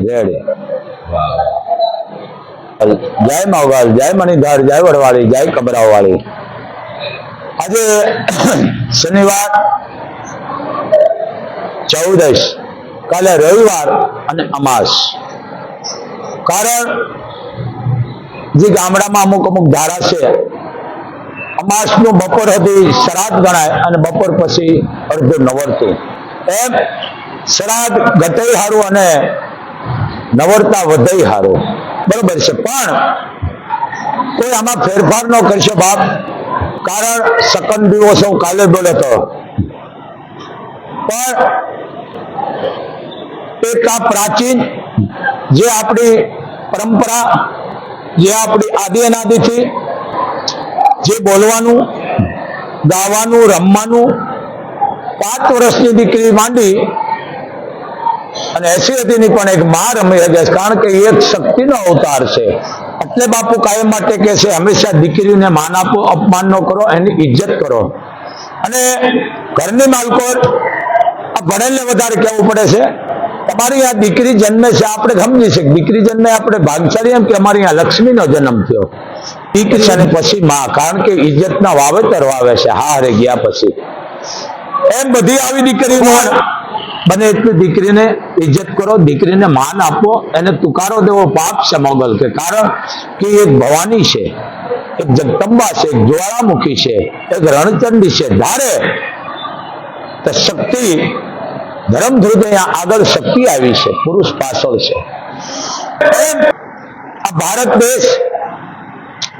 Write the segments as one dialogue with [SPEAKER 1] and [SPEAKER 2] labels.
[SPEAKER 1] Ready. જય માવગલ, જય મણિધર, જય વડવાળી, જય કબરાવાળી. આજે શનિવાર 14, કાલે રવિવાર અને અમાસ. કારણ જે ગામડામાં અમુક ધારા છે, અમાસનું બપોર હતી શ્રાદ્ધ ગણાય અને બપોર પછી અડધું નવરતું. એમ શ્રાદ્ધ ઘટે હારું અને નવરતા વધે હારું. બરોબર છે, પણ કોઈ આમાં ફેરફાર ન કરશો બાપ. કારણ સકન દિવસ હું કાલે બોલે તો પણ એક આ પ્રાચીન જે આપણી પરંપરા, જે આપણી આદિ અનાદિથી જે બોલવાનું, ગાવાનું, રમવાનું, 5 વર્ષની દીકરી માંડી અને 80 ની પણ એક માં રમી શકે. કારણ કે એક શક્તિનો અવતાર છે. એટલે બાપુ કાયમ માટે કે છે હંમેશા દીકરીને માન આપો, અપમાન ન કરો, એની ઇજ્જત કરો. અને ઘરની માલકો આ ભણેલને વધારે કહેવું પડે છે. તમારી આ દીકરી જન્મે છે, આપણે સમજી છે દીકરી જન્મે આપણે ભાગશાળી, એમ કે અમારી આ લક્ષ્મીનો જન્મ થયો. દીકરી અને પછી માં, કારણ કે ઇજ્જતના વાવેતર વાવે છે હારે ગયા પછી. એમ બધી આવી દીકરીનો બને એટલી દીકરીને ઇજ્જત કરો, દીકરીને માન આપો. એને તુકારો દેવો પાપ છે મોગલ. કે કારણ કે એક ભવાની છે, એક જગદંબા છે, એક જ્વાળામુખી છે, એક રણચંડી છે. ધારે તો શક્તિ ધર્મ ધ્રુજ આગળ શક્તિ આવી છે, પુરુષ પાછળ છે. એમ આ ભારત દેશ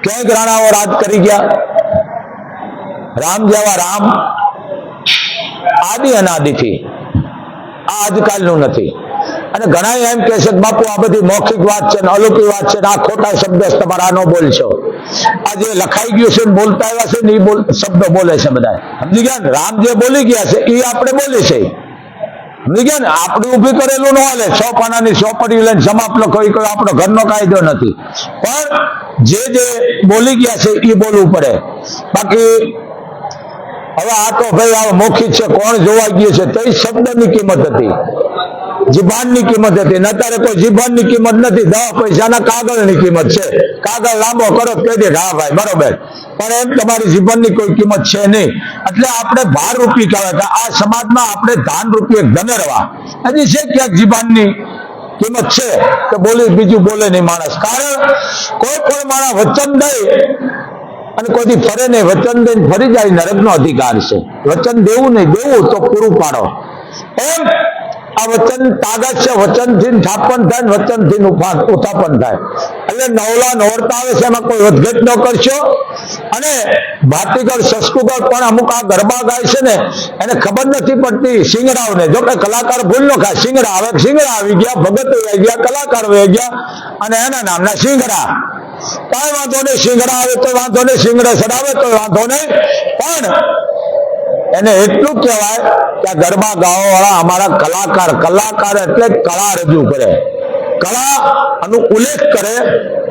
[SPEAKER 1] ક્યાંક રાણાઓ રાજ કરી ગયા. રામ જેવા રામ આદિ અનાદિથી, આ આજકાલનું નથી. અને ઘણા એમ કહે છે બાપુ આ બધી મૌખિક વાત છે ને અલૌકિક વાત છે ને આ ખોટા શબ્દ તમારા ન બોલશો. આ જે લખાઈ ગયું છે બોલતા આવ્યા છે ને એ શબ્દો બોલે છે બધા. સમજી ગયા ને? રામ જે બોલી ગયા છે એ આપણે બોલી છે. સમજી ગયા ને? આપણે ઉભી કરેલું ન હાલે. 100 પાનાની ચોપડી લઈને સમાપ્ત લખો એ કોઈ આપણો ઘરનો કાયદો નથી. પણ જે બોલી ગયા છે એ બોલવું પડે. બાકી હવે આ તો ભાઈ આ મૌખિક છે, કોણ જોવા ગયું છે? તો એ શબ્દની કિંમત હતી, જીભાનની કિંમત હતી. અત્યારે કોઈ જીભાનની કિંમત નથી, 10 પૈસાના કાગળની કિંમત છે. કાગળ લાંબો કરો કહી દે હા ભાઈ બરોબર, પણ એમ તમારી જીવનની કોઈ કિંમત છે નહીં. એટલે આપણે ભાર રૂપી કહેવાય. આ સમાજમાં આપણે ધાન રૂપી એક ધનેરવા હજી છે ક્યાંક જીભાનની કિંમત છે તો બોલી, બીજું બોલે નહીં માણસ. કારણ કોઈ પણ માણસ વચન દે અને કોઈથી ફરે નહીં. વચન દઈને ફરી જાય નરકનો અધિકાર છે. વચન દેવું નહીં, દેવું તો પૂરું પાડો. એમ આ વચન તાકાત છે. વચનથી થાપન થાય, વચનથી ઉત્થાપન થાય. એટલે નવલા નવરતા આવે છે, એમાં કોઈ વધઘટ ન કરશો. અને ભાતીગળ સંસ્કૃત પણ અમુક આ ગરબા ગાય છે ને એને ખબર નથી પડતી સિંગડાઓને. જો કે કલાકાર ભૂલ ન ખાય. સિંગડા આવે, સિંગડા આવી ગયા, ભગતો આવી ગયા, કલાકાર આવી ગયા અને એના નામના સિંગડા. કઈ વાંધો નહીં, સિંગડા આવે તો વાંધો નહીં, સિંગડા ચડાવે તો વાંધો નહીં. પણ એને એટલું કહેવાય કે આ ગરબા ગાવા વાળા અમારા કલાકાર. કલાકાર એટલે કળા રજૂ કરે, કળા નો ઉલ્લેખ કરે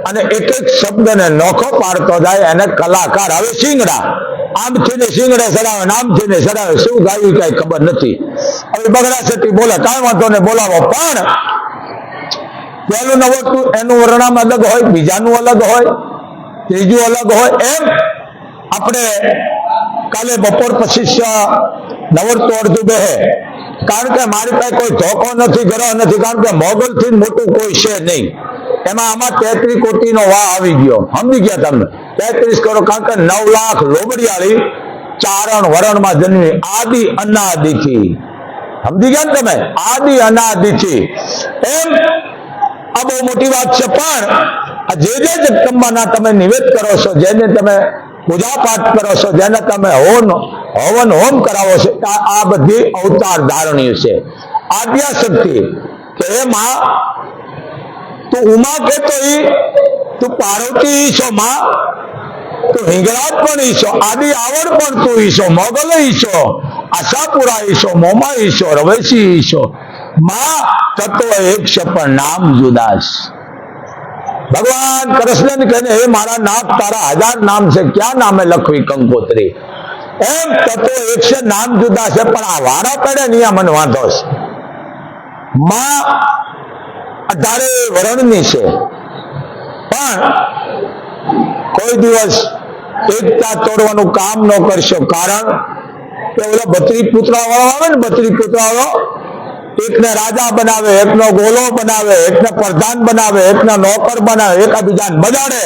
[SPEAKER 1] અને એક એક શબ્દને નોખો પાડતો જાય, એને કલાકાર. હવે સિંગડા આમથી ને સિંગડે ચડાવે, આમથી ને ચડાવે, શું ગાયું કઈ ખબર નથી. હવે બગડા સટી બોલે, કાંઈ વાંધો ને બોલાવો. પણ પેલું નવરતું એનું વર્ણન અલગ હોય, બીજાનું અલગ હોય, ત્રીજું અલગ હોય. એમ આપણે કાલે બપોર પછી નવરતું અડધું બેહે. કારણ કે મારી પાસે કોઈ ધોકો નથી, ગ્રહ નથી. કારણ કે મોગલ થી મોટું કોઈ છે નહીં. એમાં આમાં 33 કોટીનો વાહ આવી ગયો. સમજી ગયા તમે? 33 કરોડ. કારણ કે 9 લાખ લોબડિયાળી ચારણ વરણમાં જન્મી આદિ અનાદિથી. સમજી ગયા ને તમે? આદિ અનાદિથી. એમ આ બહુ મોટી વાત છે. પણ જે જગદંબાના તમે નિવેદ કરો છો, જેને તમે પૂજા પાઠ કરો છો, જેને તમે હવન હોમ કરાવો છો, આ બધી અવતાર ધારણીઓ છે. આદ્યા શક્તિ કે એમાં તું ઉમા કે તો તું પાર્વતી ઈશો માં, તું હિંગળાજ પણ ઈશો, આદિ આવડ પણ તું ઈશો, મોગલ ઈશો, આશાપુરા ઈશો, મોમા ઈશો, રવેશી ઈશો. માં તત્વ એક છે પણ નામ જુદાસ. ભગવાન કૃષ્ણ કહે હે મારા નાથ તારા 1000 નામ છે, ક્યાં નામે લખવી કંકોત્રી. એમ તત્વ એક છે, નામ જુદા છે. પણ આ વારા પડે ને મને વાંધો છે. માં 18 વર્ષની છે, પણ કોઈ દિવસ એકતા તોડવાનું કામ ન કરશો. કારણ કે ઓલા 32 પુતળા વાળો આવે ને, 32 પુતળા વાળો એકને રાજા બનાવે, એકનો ગોલો બનાવે, એકને પ્રધાન બનાવે, એકના નોકર બનાવે, એકાબીજાને બગાડે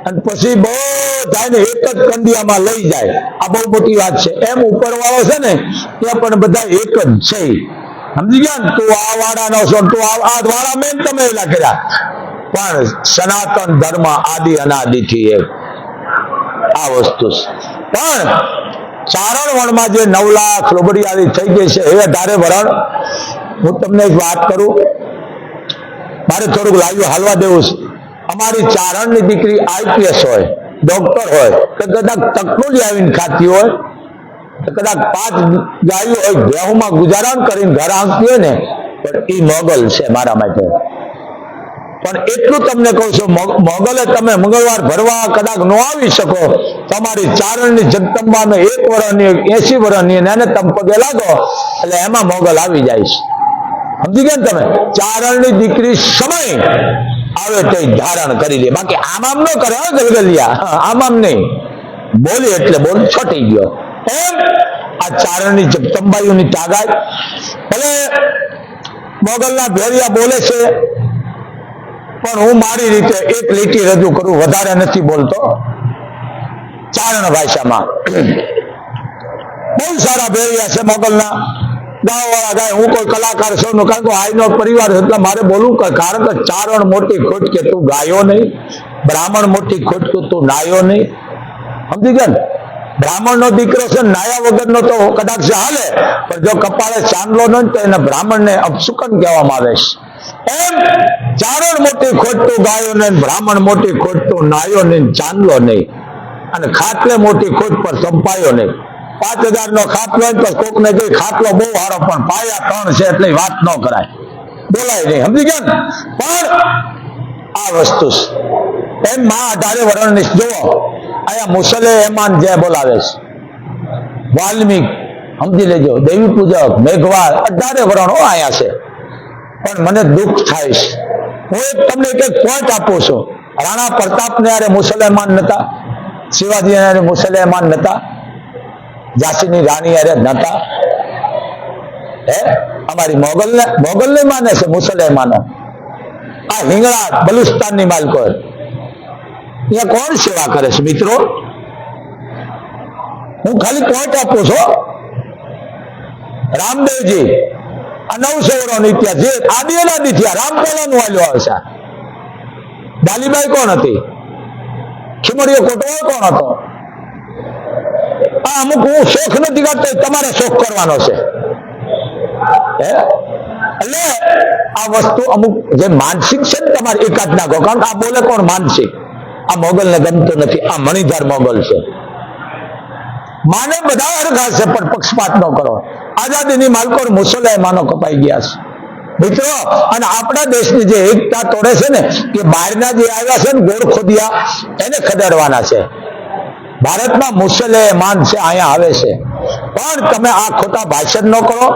[SPEAKER 1] અને પછી બધાને એક જ કંડિયામાં લઈ જાય. આ બહુ મોટી વાત છે. એમ ઉપરવાળો છે ને ત્યાં પણ બધા એક જ છે. સમજી ગયા ને? તું આ વાળાનો છો, તું આ વાળા મેં તમે એલા કર્યા, પણ સનાતન ધર્મ આદિ અનાદિથી એક આ વસ્તુ છે. પણ ચારણ વણમાં જે 9 લાખ લોબડિયાળી થઈ ગઈ છે એ 18 વરણ. હું તમને એક વાત કરું, મારે થોડુંક લાવ્યું હાલવા દેવું છે. અમારી ચારણની દીકરી IPS હોય, ડોક્ટર હોય, કે કદાચ તકનોલી આવીને ખાતી હોય, કદાચ 5 ગાયો હોય, ભેહુમાં ગુજારણ કરીને ઘર આંકતી હોય ને, પણ એ મોગલ છે મારા માટે. પણ એટલું તમને કહું છું, મોગલે તમે મંગળવાર ભરવા કદાચ ન આવી શકો, તમારી ચારણની જગદંબાને 1 વર્ષની 80 વર્ષની એને તમે પગે લાગો એટલે એમાં મોગલ આવી જાય છે. સમજી ગયા ને તમે? ચારણની દીકરી સમય આવે તો ધારણ કરી લે, બાકી આમ ન કરે. ગલગલિયા આમ નહીં બોલી એટલે બોલ છોટી ગયો. એમ આ ચારણની જગદંબાઈઓની તાકાત. ભલે મોગલના ભેરિયા બોલે છે, પણ હું મારી રીતે એક લીટી રજૂ કરું, વધારે નથી બોલતો. ચારણ ભાષામાં બહુ સારા ભેરિયા છે મોગલના, ગાવાવાળા ગાય. હું કોઈ કલાકાર છું, કારણ કે આઈનો પરિવાર એટલે મારે બોલવું, કારણ કે ચારણ મોટી ખોટ કે તું ગાયો નહીં, બ્રાહ્મણ મોટી ખોટ કે તું નાયો નહીં. સમજી ગયા ને? બ્રાહ્મણ નો દીકરો છે, નાયા વગરનો તો કદાચ હાલે, પણ જો કપાળે ચાંદલો ન તો એને બ્રાહ્મણને અપશુકન કહેવામાં આવે છે. એમ ચારણ મોટી ખોટ તું ગાયો નહીં, બ્રાહ્મણ મોટી ખોટ તું નાયો નહીં, ચાંદલો નહીં, અને ખાટલે મોટી ખોટ પર સંપાયો નહીં. 5000 નો ખાટલો હોય તો કોક ને કઈ ખાટલો બહુ સારો, પણ પાયા 3 છે એટલે વાત ન કરાય, બોલાય નહીં. સમજી ગયા ને? પણ આ વસ્તુ એમ માં 18 વર્ષની. જુઓ અહીંયા મુસલેમાન જે બોલાવે છે, વાલ્મીક, સમજી લેજો, દેવી પૂજક, મેઘવાળ, 18 વર્ષનો આયા છે. પણ મને દુઃખ થાય છે. હું એક તમને એક પોઈન્ટ આપું છું. રાણા પ્રતાપ ને યારે મુસલમાન નતા, શિવાજી યારે મુસલમાન નતા, ઝાંસીની રાણી યારે નતા. અમારી મોગલ ને માને છે મુસલમાનો. આ હિંગળા બલુસ્તાનની માલકો અહીંયા કોણ સેવા કરે છે મિત્રો? હું ખાલી પોઈન્ટ આપું છું. રામદેવજી આ 900 વર્ષનો ઇતિહાસ, જે આદિ અનાદિ થયા. રામપોલાનું વાલ્યો આવે છે. ડાલીબાઈ કોણ હતી? ખીમડીયો કોટવાળ કોણ હતો? આ અમુક હું શોખ નથી કાઢતો, તમારે શોખ કરવાનો છે. એટલે આ વસ્તુ અમુક જે માનસિક છે ને તમારે એકાદ નાખો, કારણ કે આ બોલે કોણ માનસિક. આ મોગલ ને ગમતું નથી. આ મણિધાર મોગલ છે. માને બધા હરખા છે, પણ પક્ષપાત ન કરો. આઝાદીની માલકો મુસલમાનો કપાઈ ગયા છે મિત્રો. અને આપણા દેશની જે એકતા તોડે છે ને, કે બહારના જે આવ્યા છે ને ગોળખોદિયા, એને ખદેડવાના છે. ભારતમાં મુસલમાન છે, અહીંયા આવે છે. પણ તમે આ ખોટા ભાષણ ન કરો,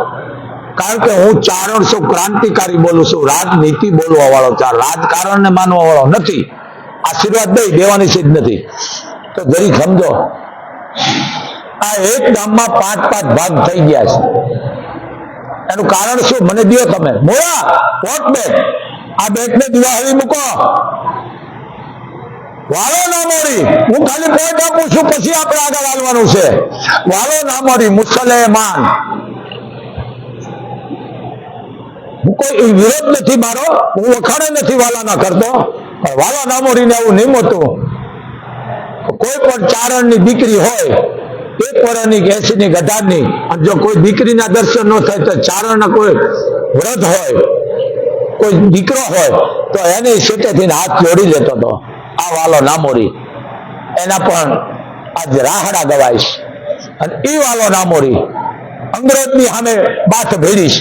[SPEAKER 1] કારણ કે હું ચારણ છું, ક્રાંતિકારી બોલું છું, રાજનીતિ બોલવા વાળો, રાજકારણ ને માનવા વાળો નથી. આશીર્વાદ દેવાની સિદ્ધ નથી. તો જરી સમજો, આ એક ગામમાં 5-5 ભાગ થઈ ગયા છે. એનું કારણ શું મને દો તમે? મોયા વોટ બેટ, આ બેટ ને દિવાળી મૂકો. વાલો ના મોડી, હું ખાલી પોઈન્ટ આપું છું, પછી આપણે આગળ હાલવાનું છે. વાલો ના મોડી મુસલમાન. હું કોઈ વિરોધ નથી મારો, હું વખાણે નથી વાલા ના કરતો, પણ વાલા ના મોડીને એવું નહીં હોતું. કોઈ પણ ચારણની દીકરી હોય, 1 વર્ષની કે 80 ની ગધારની, અને જો કોઈ દીકરીના દર્શન ન થાય તો ચારણના કોઈ વ્રત હોય, કોઈ દીકરો હોય, તો એને સેટેથી હાથ જોડી લેતો હતો. આ વાલો નામોરી, એના પણ આજ રાહડા ગવાઈશ. અને એ વાલો નામોરી અંગ્રેજની સામે બાથ ભેડીશ.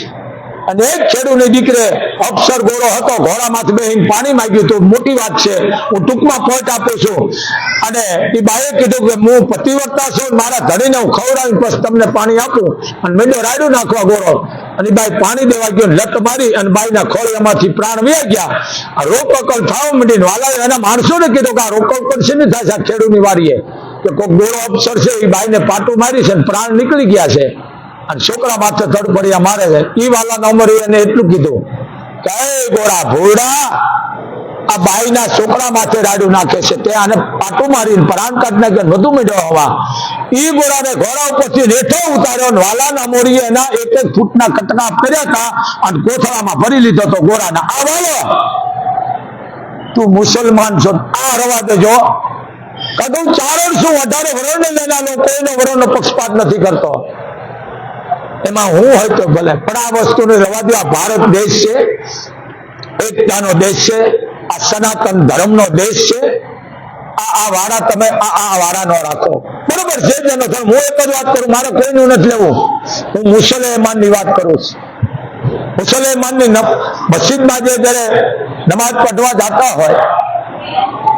[SPEAKER 1] અને એક ખેડૂતની દીકરે અફસર ગોળો હતો, ઘોડામાંથી બેહીને પાણી માંગ્યું હતું. મોટી વાત છે, હું ટૂંકમાં પોઈન્ટ આપું છું. અને એ બાએ કીધું કે હું પતિવ્રતા છું, મારા ધણીને હું ખવડાવીને પછી તમને પાણી આપું. અને મેં રાયડું નાખવા ગોળો, અને બાઈ પાણી દેવા ગયો, લટ મારી અને બાઈના ખોળિયામાંથી પ્રાણ વહી ગયા. આ રોકકળ થવા માંડીને વાલા એના માણસોને કીધું કે આ રોકકળ છે ને થાય છે ખેડૂની વારીએ કે કોઈક ગોળો અફસર છે એ બાઈને પાટું મારી છે, પ્રાણ નીકળી ગયા છે અને છોકરા માથે તડપડિયા મારે છે. એ વાલાના ઉંમરે એને એટલું કીધું કે ગોળા ભોળા, આ બાઈના છોકરા માથે રાડું નાખે છે, તે આને પાટું મારીને પ્રાણ કાઢી નાખે બધું મેળવ્યો હવા. ઈ ગોળાને ઘોડા ઉપરથી રેઠો ઉતાર્યો, વાલાના મોરીએ એના 1 ફૂટના કટકા કર્યા હતા અને કોથળામાં ભરી લીધો તો ગોળાના. આ વાલો તું મુસલમાન છો, આ રવા દેજો. કદું ચારણ શું, 18 વર્ષને લેનારો કોઈનો વરોનો પક્ષપાત નથી કરતો. એમાં હું હોય તો ભલે, પણ આ વસ્તુને રવા દો. આ ભારત દેશ છે, એકતાનો દેશ છે, આ સનાતન ધર્મનો દેશ છે. આ વાળા તમે આ વાળા ન રાખો, બરોબર છે. જેનો ધર્મ, હું એક જ વાત કરું, મારે કોઈનું નથી લેવું. હું મુસલમાનની વાત કરું છું. મુસલમાનની મસ્જિદમાં જે જયારે નમાજ પઢવા જતા હોય,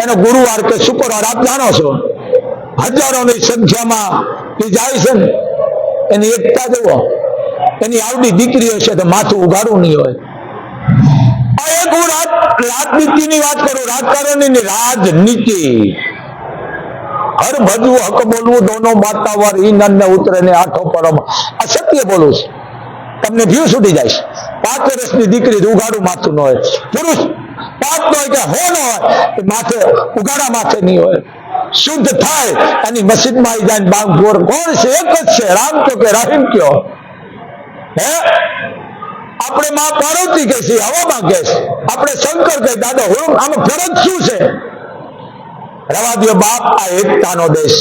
[SPEAKER 1] એનો ગુરુવાર કે શુક્રવાર આપ જાણો છો, હજારોની સંખ્યામાં એ જાય છે ને. એની એકતા જુઓ, એની આવડી દીકરીઓ છે તો માથું ઉગાડવું નહીં હોય. એક હું રાજનીતિની વાત કરું, રાજકારણની રાજનીતિ. હર ભજવું હક બોલવું, દોનો બાતાવર ઈ નન્ને ઉતરે ને આઠો પરમ. અસત્ય બોલું છું, તમને ભ્યુ છૂટી જાય. 5 વર્ષની દીકરી ઉગાડું માથું ન હોય. પુરુષ 5 નો હોય કે 100 નો હોય, માથે ઉગાડા માથે નહીં હોય. શુદ્ધ થાય એની મસ્જિદમાં આવી જાય. બાંગપોર કોણ છે? એક જ છે, રામ કયો કે રાહીમ કયો? હે, આપણે માં પાર્વતી કે છે, હવામાં કે છે, આપણે શંકર કે દાદા હું. આમાં ફરજ શું છે? રવા દો બાપ, આ એકતાનો દેશ.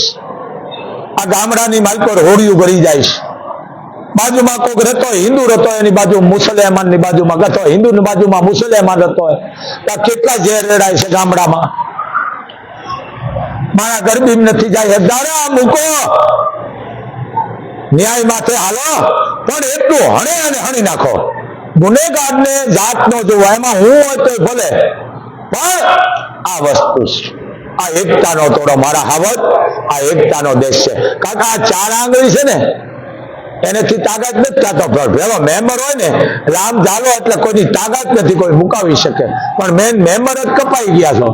[SPEAKER 1] આ ગામડાની માલકો હોળિયું ભરી જાય છે. બાજુમાં કોઈક રહેતો હોય, હિન્દુ રહેતો હોય, એની બાજુ મુસલમાન ની બાજુમાં ગતો હોય, હિન્દુ ની બાજુમાં મુસલમાન રહેતો હોય. કેટલા ઝેર રેડાય છે ગામડામાં. મારા ગરબી નથી જાય, દાડા મૂકો, ન્યાય માથે હાલો, પણ એટલું હણે અને હણી નાખો. ગુનેગાર ને જાત નો જોવા, એમાં હું હોય તો ભલે, પણ આ વસ્તુ છે. આ એકતાનો તોડો મારા હાવત. આ એકતાનો દેશ છે. કાકા આ 4 આંગળી છે ને, એનેથી તાકાત નથી થતો. એવો મેમ્બર હોય ને, રામ ઝાલો એટલે કોઈની તાકાત નથી કોઈ મુકાવી શકે. પણ મેન મેમ્બર જ કપાઈ ગયા છો.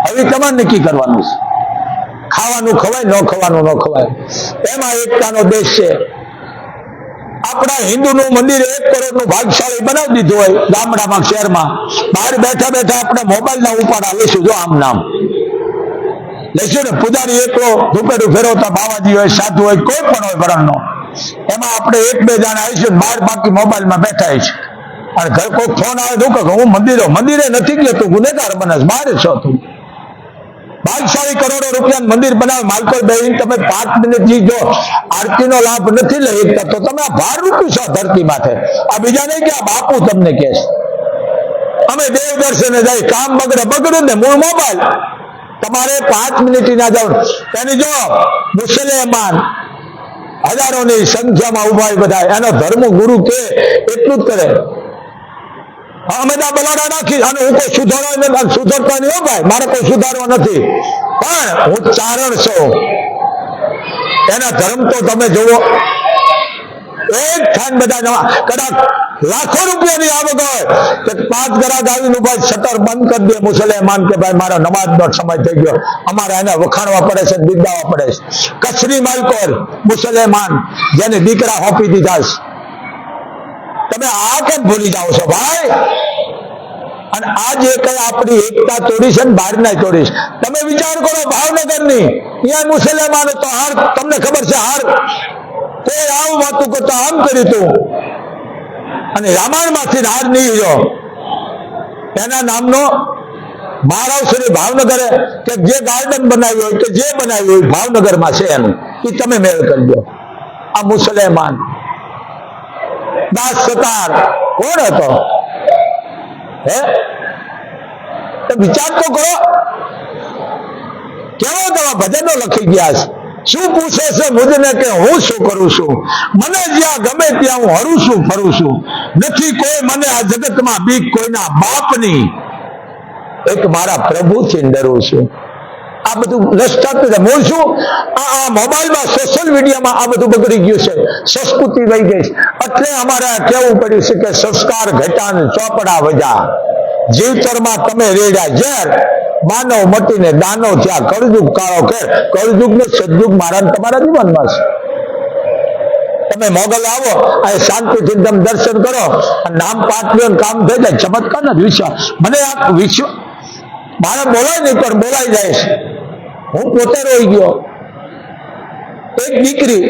[SPEAKER 1] હવે તમારે નક્કી કરવાનું છે, ખાવાનું ખવાય, ન ખવાનું ન ખવાય. એમાં એકતાનો દેશ છે. આપણા હિન્દુનું મંદિર 1 કરોડનું ભાગશાળી બનાવી દીધું હોય ગામડામાં, શહેરમાં. બહાર બેઠા બેઠા આપણે મોબાઈલના ઉપાડા લઈશું. જો આમ નામ લઈશું ને, પૂજારી એકલો ધૂપેડું ફેરવતા, બાવાજી હોય, સાધુ હોય, કોઈ પણ હોય વરણનો, એમાં આપણે 1-2 જણા આવીશું, બહાર બાકી મોબાઈલમાં બેઠા છે. અને ઘર કોઈ ફોન આવે તો કે હું મંદિરે નથી ગયો, તું ગુનેગાર બને, બહાર છો તું. ભાગશાળી કરોડો રૂપિયા મંદિર બનાવે, માલકો બેહીને તમે 5 મિનિટ જો આરતીનો લાભ નથી લઈ શકતા, તો તમે આ ભાર રૂપ્યું છો ધરતી માથે. આ બીજા નહીં કે આ બાપુ તમને કહે છે. અમે દેવ દર્શને જાય, કામ બગડે ને મૂળ મોબાઈલ. તમારે 5 મિનિટ ના જાવ, એની જો મુસલમાન હજારોની સંખ્યામાં ઉભા બધા, એનો ધર્મ ગુરુ કે એટલું જ કરે. અમે તો બલાડા નાખી, અને હું કોઈ સુધારતા નહીં હો ભાઈ, મારે કોઈ સુધારવા નથી, પણ હું ચારણ છું. એના ધર્મ તો તમે જુઓ, એક ખાન બધા કદાચ લાખો રૂપિયાની આવક હોય તો 5 ગ્રાહક આવીને ઉભા, શટર બંધ કરી દે મુસલમાન કે ભાઈ મારો નમાજનો સમય થઈ ગયો. અમારે એને વખાણવા પડે છે, બિરદાવવા પડે છે. કચ્છની માલકોર મુસલમાન જેને દીકરા હોપી દીધા છે, તમે આ કેમ ભૂલી જાઓ છો ભાઈ? અને આ જે કઈ આપણી એકતા તોડી છે ને, બહારના તોડી છે. તમે વિચાર કરો ભાવનગરની, અહીંયા મુસલમાનો તો હાર, તમને ખબર છે હાર, કોઈ આવું વાતું કરતા આમ કર્યું તું, અને રામાયણ માંથી હાર નહીં જો એના નામનો મહારાષ્ટ્રની ભાવનગરે કે જે ગાર્ડન બનાવ્યું હોય કે જે બનાવ્યું હોય ભાવનગરમાં છે, એનું એ તમે મેળ કરજો. આ મુસલમાન દાસ સતાર કોણ હતો? હે, વિચાર તો કરો. કેવો તમે ભજનો લખી ગયા છે. શું પૂછે છે મુજને કે હું શું કરું છું? મને જ્યાં ગમે ત્યાં હું હરું છું, ફરું છું. નથી કોઈ મને આ જગતમાં બીક કોઈના બાપની, એક મારા પ્રભુથી ડરું છું. આ બધું નષ્ટ થતું જાય. મૂળ શું? આ મોબાઈલમાં સોશિયલ મીડિયામાં આ બધું બગડી ગયું છે, સંસ્કૃતિ વહી ગઈ છે. એટલે અમારે કહેવું પડ્યું છે કે સંસ્કાર ઘટાન ચોપડા વજા, જીવતરમાં તમે રેડ્યા ઝેર, માનવ મટીને દાનવ થયા, કળજુગ કાળો ખેર. કળજુગ ને સદયુગ મારા ને તમારા જીવનમાં છે. તમે મોગલ આવો, આ શાંતિથી તમે દર્શન કરો, નામ પાઠ લો, કામ થઈ જાય. ચમત્કાર જ વિશ્વાસ. મને આ વિશ્વ મારે બોલાય નહીં પણ બોલાઈ જાય છે. હું પોતે રોઈ ગયો. એક દીકરી,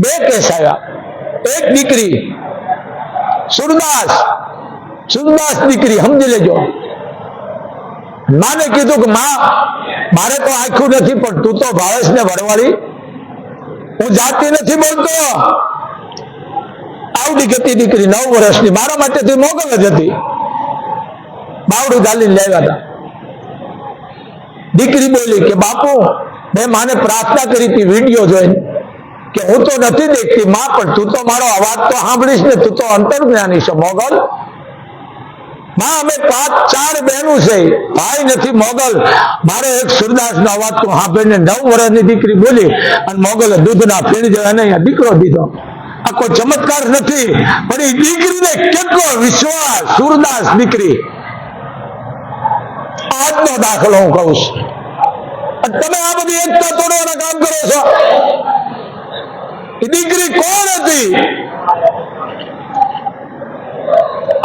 [SPEAKER 1] બે કેસ આવ્યા. એક દીકરી સુરદાસ દીકરી, સમજી લેજો. માને કીધું કે માં, મારે તો આખું નથી પણ તું તો ભાવેશ ને વડવાળી, હું જાતિ નથી બોલતો. આવડી ગતી દીકરી 9 વર્ષની, મારા માટે મોગલ જ હતી. બાવડું ચાલીને લાવ્યા હતા. દીકરી બોલી કે બાપુ, મેં માને પ્રાર્થના કરી હતી વિડીયો જોઈને કે હું તો નથી દેખતી માં, પણ તું તો મારો અવાજ તો સાંભળીશ ને, તું તો અંતર્જ્ઞાની છે મોગલ. માં અમે 5-4 બહેનો છે, ભાઈ નથી મોગલ. મારે એક સુરદાસ નો અવાજ તો સાંભળીને 9 વર્ષની દીકરી બોલી અને મોગલે દૂધના ફીણ જેવા અહીંયા દીકરો દીધો. આ કોઈ ચમત્કાર નથી, પણ એ દીકરીને કેટલો વિશ્વાસ. સુરદાસ દીકરી આજનો દાખલો હું કહું છું. તમે આ બધી એકતા તોડવાના કામ કરો છો. એ દીકરી કોણ હતી?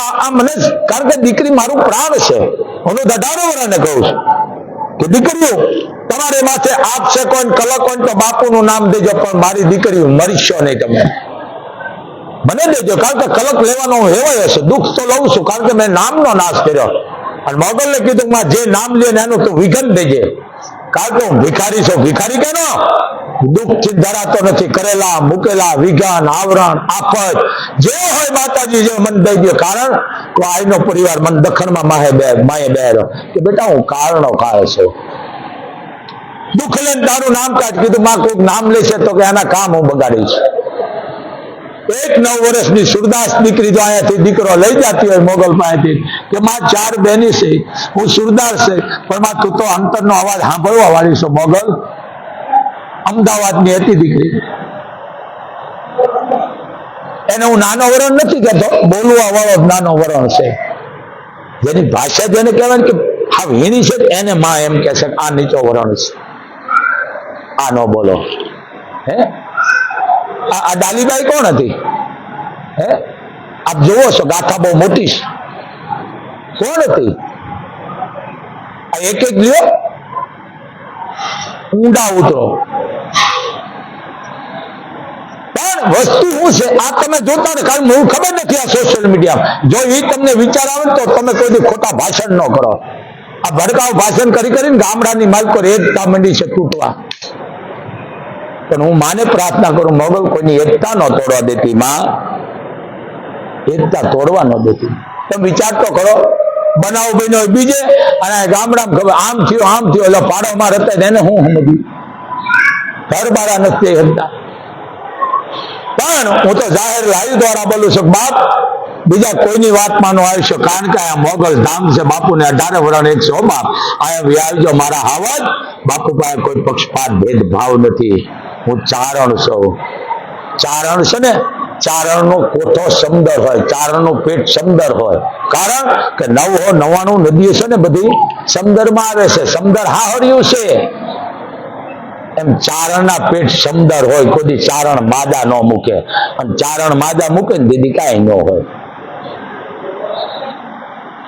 [SPEAKER 1] આ મને, કારણ કે દીકરી મારું પ્રાણ છે. હું 18 વર્ષને કહું છું કે દીકરીઓ તમારે માથે આપશે કોઈ કલક હોય તો બાપુનું નામ દેજો, પણ મારી દીકરીઓ મરીશો નહીં. તમે મને દેજો, કારણ કે કલક લેવાનો હેવાય હશે. દુઃખ તો લઉં છું, કારણ કે મેં નામનો નાશ કર્યો. અને મોગલને કીધું માં જે નામ લે ને એનું તું વિઘન દેજે, કારણ કે હું ભિખારી છું. ભિખારી કેનો? દુઃખથી ધરાતો નથી. કરેલા મૂકેલા વિઘન, આવરણ, આફત જે હોય માતાજી જે મન દઈ દે. કારણ તો આઈનો પરિવાર મન દખણમાં માએ બેરો કે બેટા હું કારણો ખાય છે. દુઃખ લઈને તારું નામ કાઢ. કીધું માં કોઈક નામ લેશે તો કે એના કામ હું બગાડીશ. એક 9 વર્ષની સુરદાસ દીકરી જો અહીંયાથી દીકરો લઈ જતી હોય મોગલ પાસેથી કે માં 4 બહેની છે, હું સુરદાસ છે, પણ માં તું તો અંતરનો અવાજ સાંભળવા વાળી છો મોગલ. અમદાવાદની હતી દીકરી. એને હું નાનો વરણ નથી કહેતો, બોલવા વાળો નાનો વરણ છે. જેની ભાષા જેને કહેવાય કે આ વીણી છે એને માં એમ કે છે આ નીચો વરણ છે, આ નો બોલો. હે આ ડાલીબાઈ કોણ હતી? હે આપ જોવો છો, ગાથા બહુ મોટી છે. કોણ હતી? આ એક લ્યો, ઊંડા ઉતરો. પણ વસ્તુ શું છે આ તમે જોતા ને, કારણ હું ખબર નથી આ સોશિયલ મીડિયામાં. જો એ તમને વિચાર આવે તો તમે કોઈ ખોટા ભાષણ ન કરો. આ ભડકાવ ભાષણ કરીને ગામડાની માલકો એકતા મંડી છે તૂટવા. પણ હું માને પ્રાર્થના કરું, મોગલ કોઈની એકતા ન તોડવા દેતી. માં એકતા તોડવા ન દેતી. તમે વિચાર તો કરો, બનાવ બન્યો બીજે અને ગામડામાં ખબર આમ થયું એટલે પાડોમાં રહેતા એને હું સમજ્યું, ઘર બારા નથી હતા. પણ હું તો જાહેર લાઈવ દ્વારા બોલું છું, બાપ બીજા કોઈની વાતમાં નો આવીશો, કારણ કે આ મોગલ ધામ છે. બાપુને 18 વર્ષ 100 બાપ અહીંયા આવજો મારા હાવજ. બાપુ પાસે કોઈ પક્ષપાત ભેદભાવ નથી. હું ચારણ છું. ચારણ છે ને, ચારણનો કોઠો સમદર હોય, ચારણનું પેટ સમદર હોય. કારણ કે 999 નદીઓ છે ને બધી સમદરમાં આવે છે. સમદર હાહર્યું છે એમ ચારણના પેટ સમદર હોય. કોઈ ચારણ માદા ન મૂકે, અને ચારણ માદા મૂકે ને દીદી કાંઈ ન હોય.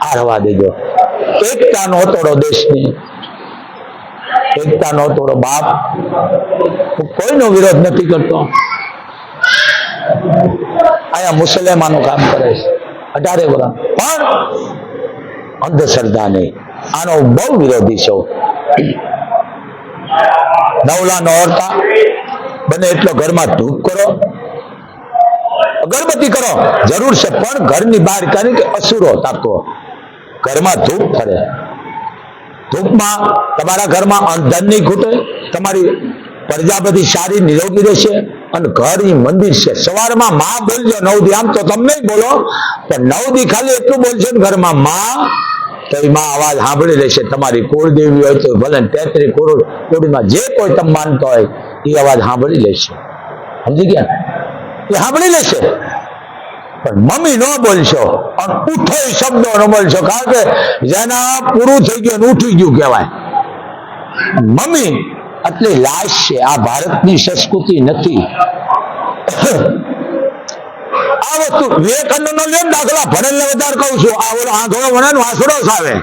[SPEAKER 1] આ રવા દેજો. એકતા નો તોડો દેશની, એકતા નો તોડો. બાપ કોઈનો વિરોધ નથી કરતો. આયા મુસલમાનો કામ કરે છે 18 વર્ષ, પણ અંધશ્રદ્ધા નહીં. આનો બહુ વિરોધી છું. નવલા નોરતા બને એટલો ઘરમાં ધૂપ કરો, અગરબત્તી કરો, જરૂર છે, પણ ઘરની બહાર, કારણ કે અસુરો તાકો ઘરમાં ધૂપ ફરે. ધૂપમાં તમારા ઘરમાં ધન નહીં ખૂટે, તમારી પ્રજા બધી સારી નિરોગી રહેશે, અને ઘર ઈ મંદિર છે. સવારમાં માં બોલજો 9 દી. આમ તો તમે બોલો પણ 9 દી ખાલી એટલું બોલશે ને ઘરમાં માં તો એમાં અવાજ સાંભળી લેશે. તમારી કુળદેવી હોય તો ભલે 33 કરોડ કોડીમાં જે કોઈ તમે માનતો હોય એ અવાજ સાંભળી લેશે. સમજી ગયા? એ સાંભળી લેશે. પણ મમ્મી ન બોલશો અને ઉઠો એ શબ્દો ન બોલશો, કારણ કે જેના પૂરું થઈ ગયું ઉઠી ગયું કહેવાય. મમ્મી એટલે લાશ છે. આ ભારતની સંસ્કૃતિ નથી. આ વસ્તુ વિવેકાનંદ નો લ્યો દાખલા, ભણેલ વધારે કહું છું. આ ઓલો આંધળો ભણે વાસડો સાવે.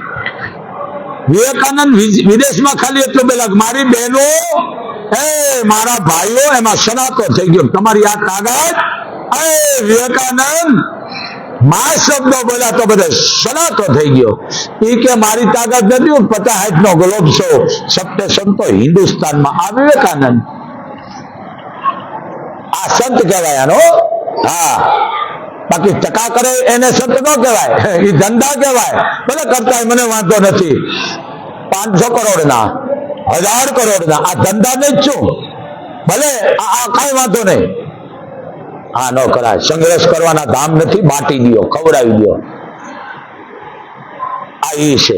[SPEAKER 1] વિવેકાનંદ વિદેશમાં ખાલી એટલું બોલા, મારી બહેનો મારા ભાઈઓ એમાં સનાતો થઈ ગયો. તમારી આ તાકાત. વિવેકાનંદ મા શબ્દો બોલ્યા તો બધા સનાતો થઈ ગયો. એ કે મારી તાકાત નથી, 50 નો ગ્લોબ શો સપ્તે સંતો હિન્દુસ્તાનમાં. આ વિવેકાનંદ, આ સંત કહેવાય આનો. હા, બાકી ટકા કરે એને સંત ન કહેવાય, એ ધંધા કહેવાય. ભલે કરતા મને વાંધો નથી. 500 કરોડના 1000 કરોડના આ ધંધા ને જ છું. ભલે આ કઈ વાંધો નહીં. આ ન કરાય. સંઘર્ષ કરવાના ધામ નથી. બાટી દો, ખવડાવી દો. આ એ છે.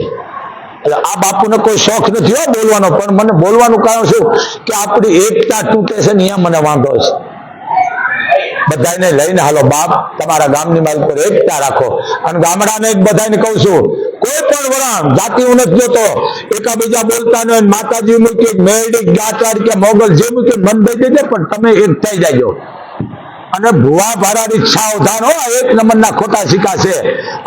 [SPEAKER 1] એટલે આ બાપુને કોઈ શોખ નથી બોલવાનો, પણ મને બોલવાનું કારણ શું કે આપણી એકતા તૂટે છે ને અહીંયા મને વાંધો છે. બધાને લઈને હાલો, બાપ તમારા ગામની મારી પર એકતા રાખો. અને ગામડાને બધાને કહું છું, કોઈ પણ વરાણ જાતિ હું નથી જોતો. એકાબીજા બોલતા ને માતાજી મૂકી મેરડી ગાચાર કે મોગલ જે મૂકી મન દઈ દેજે, પણ તમે એક થઈ જાજો. અને ભુવા ભારાની સાવધાન હો, 1 નંબરના ખોટા સિક્કા છે.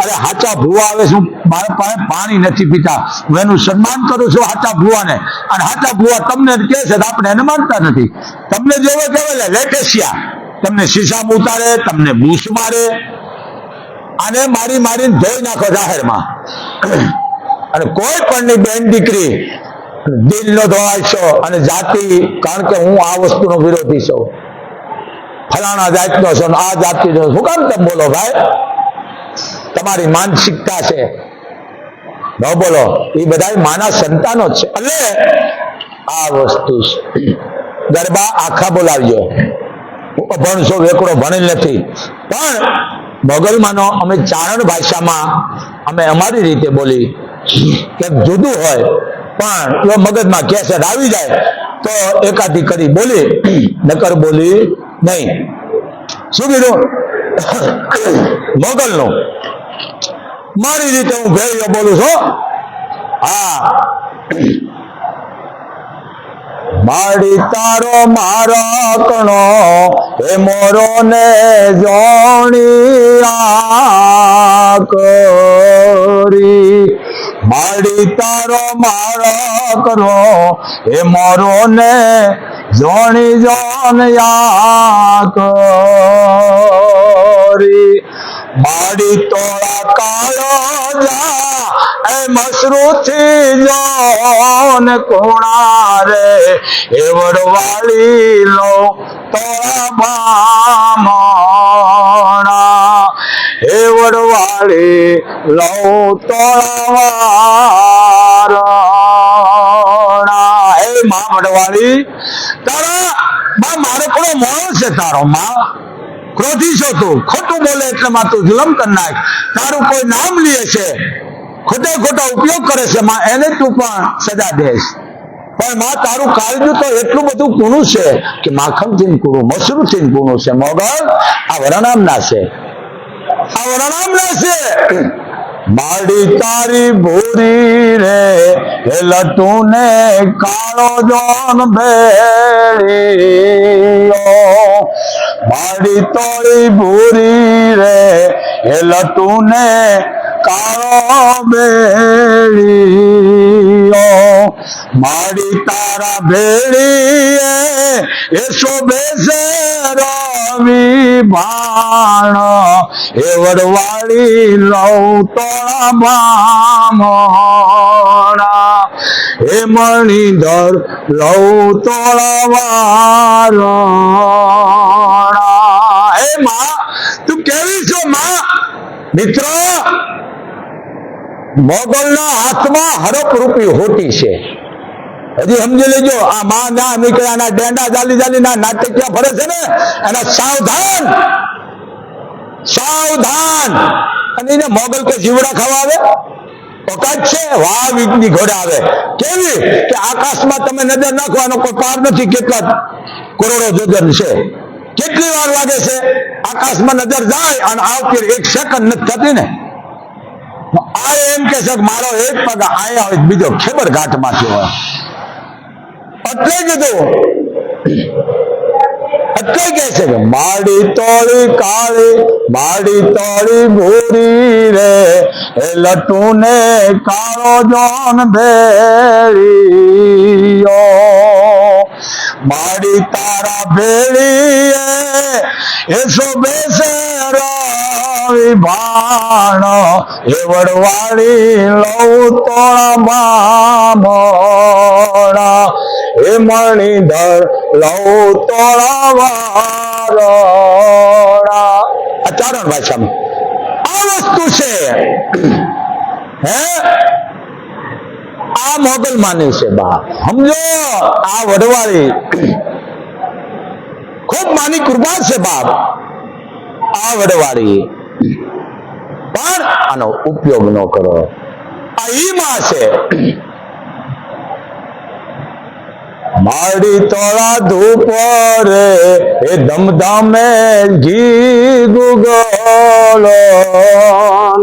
[SPEAKER 1] અરે હાચા ભુવા આવે શું, મારા પાસે પાણી નથી પીતા, હું એનું સન્માન કરું છું હાચા ભુવાને. અને હાચા ભુવા તમને કહે છે આપણે એને માનતા નથી. તમને જોવે કેવાય લેટેશિયા, તમને શીશામ ઉતારે, તમને બૂસ મારે, અને મારીને ધોઈ નાખો જાહેરમાં. અને કોઈ પણની બેન દીકરી દિલ નો ધોવાશો. અને જાતિ, કારણ કે હું આ વસ્તુનો વિરોધી છું. ફલાણા જાતનો છો, આ જાતિનો શું કામ તમે બોલો ભાઈ? તમારી માનસિકતા છે, ન બોલો. એ બધા માના સંતાનો જ છે. એટલે આ વસ્તુ છે. ગરબા આખા બોલાવજો. ભણશો વેકડો ભણેલ નથી, પણ મોગલમાંનો અમે ચારણ ભાષામાં અમે અમારી રીતે બોલી. ક્યાંક જુદું હોય પણ મગજમાં કેસેટ આવી જાય તો એકાદી કરી બોલી, નકર બોલી નહીં. શું કીધું? મોગલનું મારી રીતે હું ભેળીઓ બોલું છું. હા, માડી તારો મારો કણો એ મોરો ને જોણી કરી. માડી તારો મારો કણો એ મોરો ને જોણી જોણયા કરી. માડી તોળા કાળો જા એ મસરૂથી જોન કોણા રે એ વડવાળી લો તોળા બામણા. એ વડવાળી લો તોળા વારણા. એ માં વડવાળી, તારા બા મારો કોઈ મોણો છે. તારો માં ક્રોધી છો, તું ખોટું બોલે એટલે માં તું જુલમ કરી નાખ. તારું કોઈ નામ લે છે, ખોટા ખોટા ઉપયોગ કરે છે, માં એને તું પણ સજા દેશ. પણ માં તારું કાળજું તો એટલું બધું કૂણું છે કે માખણ થી કૂણું, મસરૂ થી કૂણું છે. મોગલ આ વરનામ ના છે, આ વરનામ ના છે. માડી તારી ભૂરી રે એ લટું ને કાળો જોન ભેળીયો. માડી તોળી ભૂરી રે એ લટું ને કાળો ભેળીયો. માડી તારા ભેળીએ એ શોભે છે રવિ ભાણ એ વડવાળી લઉ તોળા બામણા. એ મણિધર લઉ તોળા વારણા. એ માં તું કેવી છો માં? મિત્રો, મોગલના હાથમાં હરપ રૂપી હોટી છે. હજી સમજી લેજો. આ માં ના નીકળ્યાના ડેંડા જાલી ના નાટકિયા ફરે છે ને, એના સાવધાન સાવધાન. અને એને મોગલ કોઈ જીવડા ખાવા આવે? ઓકાત છે? વાહ વીજળી ઘોડે આવે કેવી કે આકાશમાં તમે નજર નાખવાનો કોઈ પાર નથી, કેટલા કરોડો જોજન છે, કેટલી વાર લાગે છે આકાશમાં નજર જાય અને આવતી 1 સેકન્ડ નથી થતી ને. આ એમ કે છે મારો એક પગ આયા હોય બીજો ખેબર ઘાટમાંથી હોય, એટલે કીધું એટલે કે છે કે માડી તોડી કાળી માડી તોડી ભૂરી રે એ લટુ ને કાળો જોન ભેળીયો માડી તારા ભેળીએ એસો બેસે રવિ ભાણ એ વડવાળી લઉં તોળા બામણા એ મણિધર લઉં તોળા વારણા. આ ચારણ ભાષામાં આ વસ્તુ છે. હે આ મોગલ માની છે બા, સમજો આ વડવાળી ખૂબ માની કૃપા છે બાપ. આ વડવાળી પણ આનો ઉપયોગ ન કરો. આ ઈ માં છે માડી તોળા ધૂપ રે એ ધમધામે ઘી ગુગલો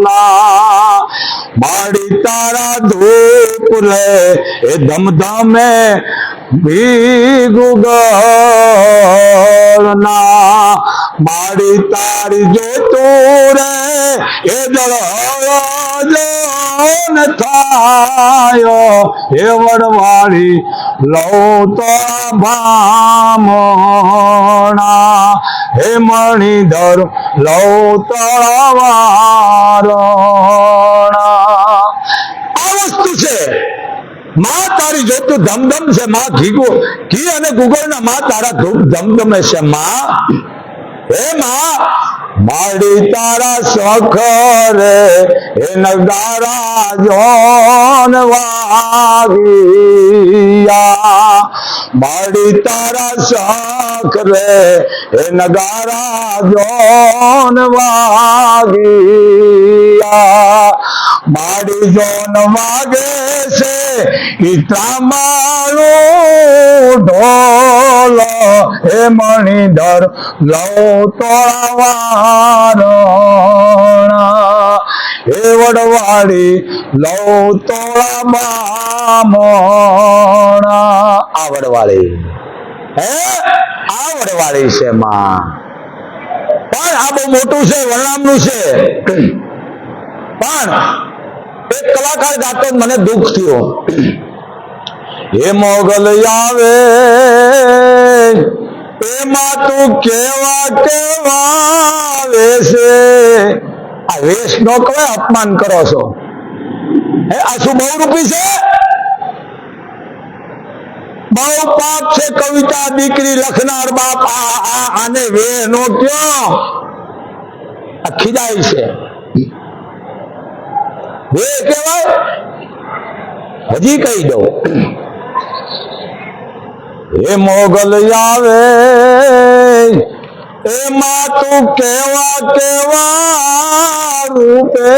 [SPEAKER 1] ના માડી તારા ધૂપ રે એ ધમધામે ઘી ગુગલ ના માડી તારી જોતું રે એ જળ થાયો એ વડવાળી લઉં તો ભામણા હે મણિધર લઉં તો વારણા. આ વસ્તુ છે માં તારી જોતું ધમધમ છે, માં ઘી અને ગુગળ ના માં તારા ધૂપ ધમધમે છે માં. હે માં માડી તારા શોખ રે એ નગારા જોન વાગિયા માડી તારા શોખ રે એ નગારા જોન વાગિયા માડી જોન વાગે છે ઈ ત્રામાળું ઢોલ હે મણિધર લઉં તોળા વારણા હે વડવાળી લઉં તોળા બામણા. આ વડવાળી હે આ વડવાળી છે માં. પણ આ બહુ મોટું છે, વરનામનું છે. પણ એક કલાકાર ગાતો મને દુઃખ થયું. હે મોગલ આવે એમાં તું કેવા કેવા વેશે. આ વેશ નો કહેવાય, અપમાન કરો છો. હે આ શું બહુરૂપી છે? બહુ પાપ છે. કવિતા દીકરી લખનાર બાપ આને વે નો કયો. આ ખીજાય છે. વે કહેવાય. હજી કહી દઉં હે મોગલ આવે એમાં તું કેવા કેવા રૂપે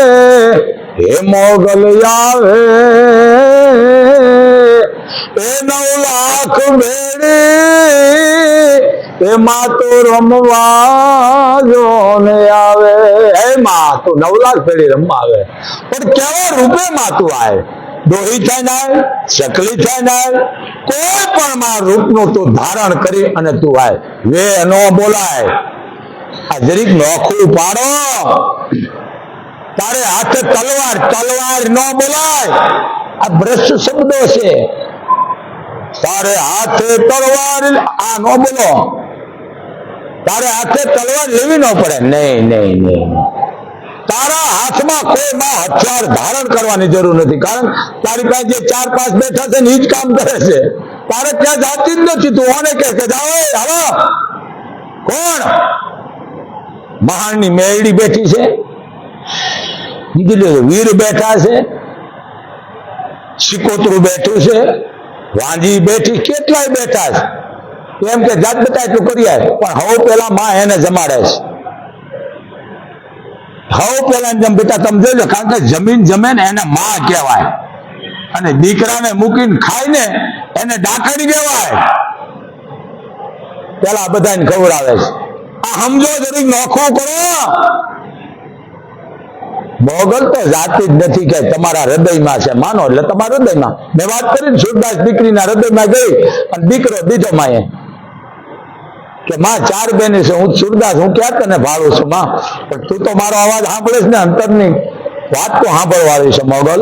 [SPEAKER 1] હે મોગલ આવે એ 9 લાખ બેડી એમાં તું રમવા જોને આવે. હે માં તું 9 લાખ બેડી રમવા આવે, પણ કેવા રૂપે માં તું આવે? ડોહી થાય ને ચકલી થાય ને કોઈ પણ માં રૂપનું તું ધારણ કરી અને તું આય. વે નો બોલાય. આ જરીક નોખું પાડો. તારે હાથે તલવાર તલવાર નો બોલાય. આ ભ્રષ્ટ શબ્દો છે. તારે હાથે તલવાર આ નો બોલો. તારે હાથે તલવાર લેવી ન પડે. નહીં નહીં નહીં. તારા હાથમાં કોઈ માં હથિયાર ધારણ કરવાની જરૂર નથી, કારણ તારી પાસે જે 4-5 બેઠા છે ને એ જ કામ કરે છે. તારે ક્યાં જાતી જ નથી. તું ઓને કે જાઓ હાલો. કોણ? મહાણની મેળી બેઠી છે, વીર બેઠા છે, સિકોતરું બેઠું છે, વાંજી બેઠી, કેટલાય બેઠા છે. એમ કે જાત બતા એટલું કરી આવે, પણ હવે પેલા માં એને જમાડે છે. હવ પેલા જેમ બેટા તમે જોઈ લો, કારણ કે જમીન જમે ને એને માં કહેવાય, અને દીકરાને મૂકીને ખાય ને એને ડાકડી કહેવાય. પેલા બધાને ખબર આવે છે. આ સમજો, જરીક નોખું કરો. મોગલ તો જાતિ જ નથી કે તમારા હૃદયમાં છે, માનો એટલે તમારા હૃદયમાં. મેં વાત કરી ને, સુરદાસ દીકરીના હૃદયમાં ગઈ અને દીકરો દીધો માએ કે માં 4 બેની છે, હું સુરદાસ, હું ક્યાં તને ભાળું છું માં, પણ તું તો મારો અવાજ સાંભળે છે ને, અંતરની વાત તો સાંભળવાળી છે. મોગલ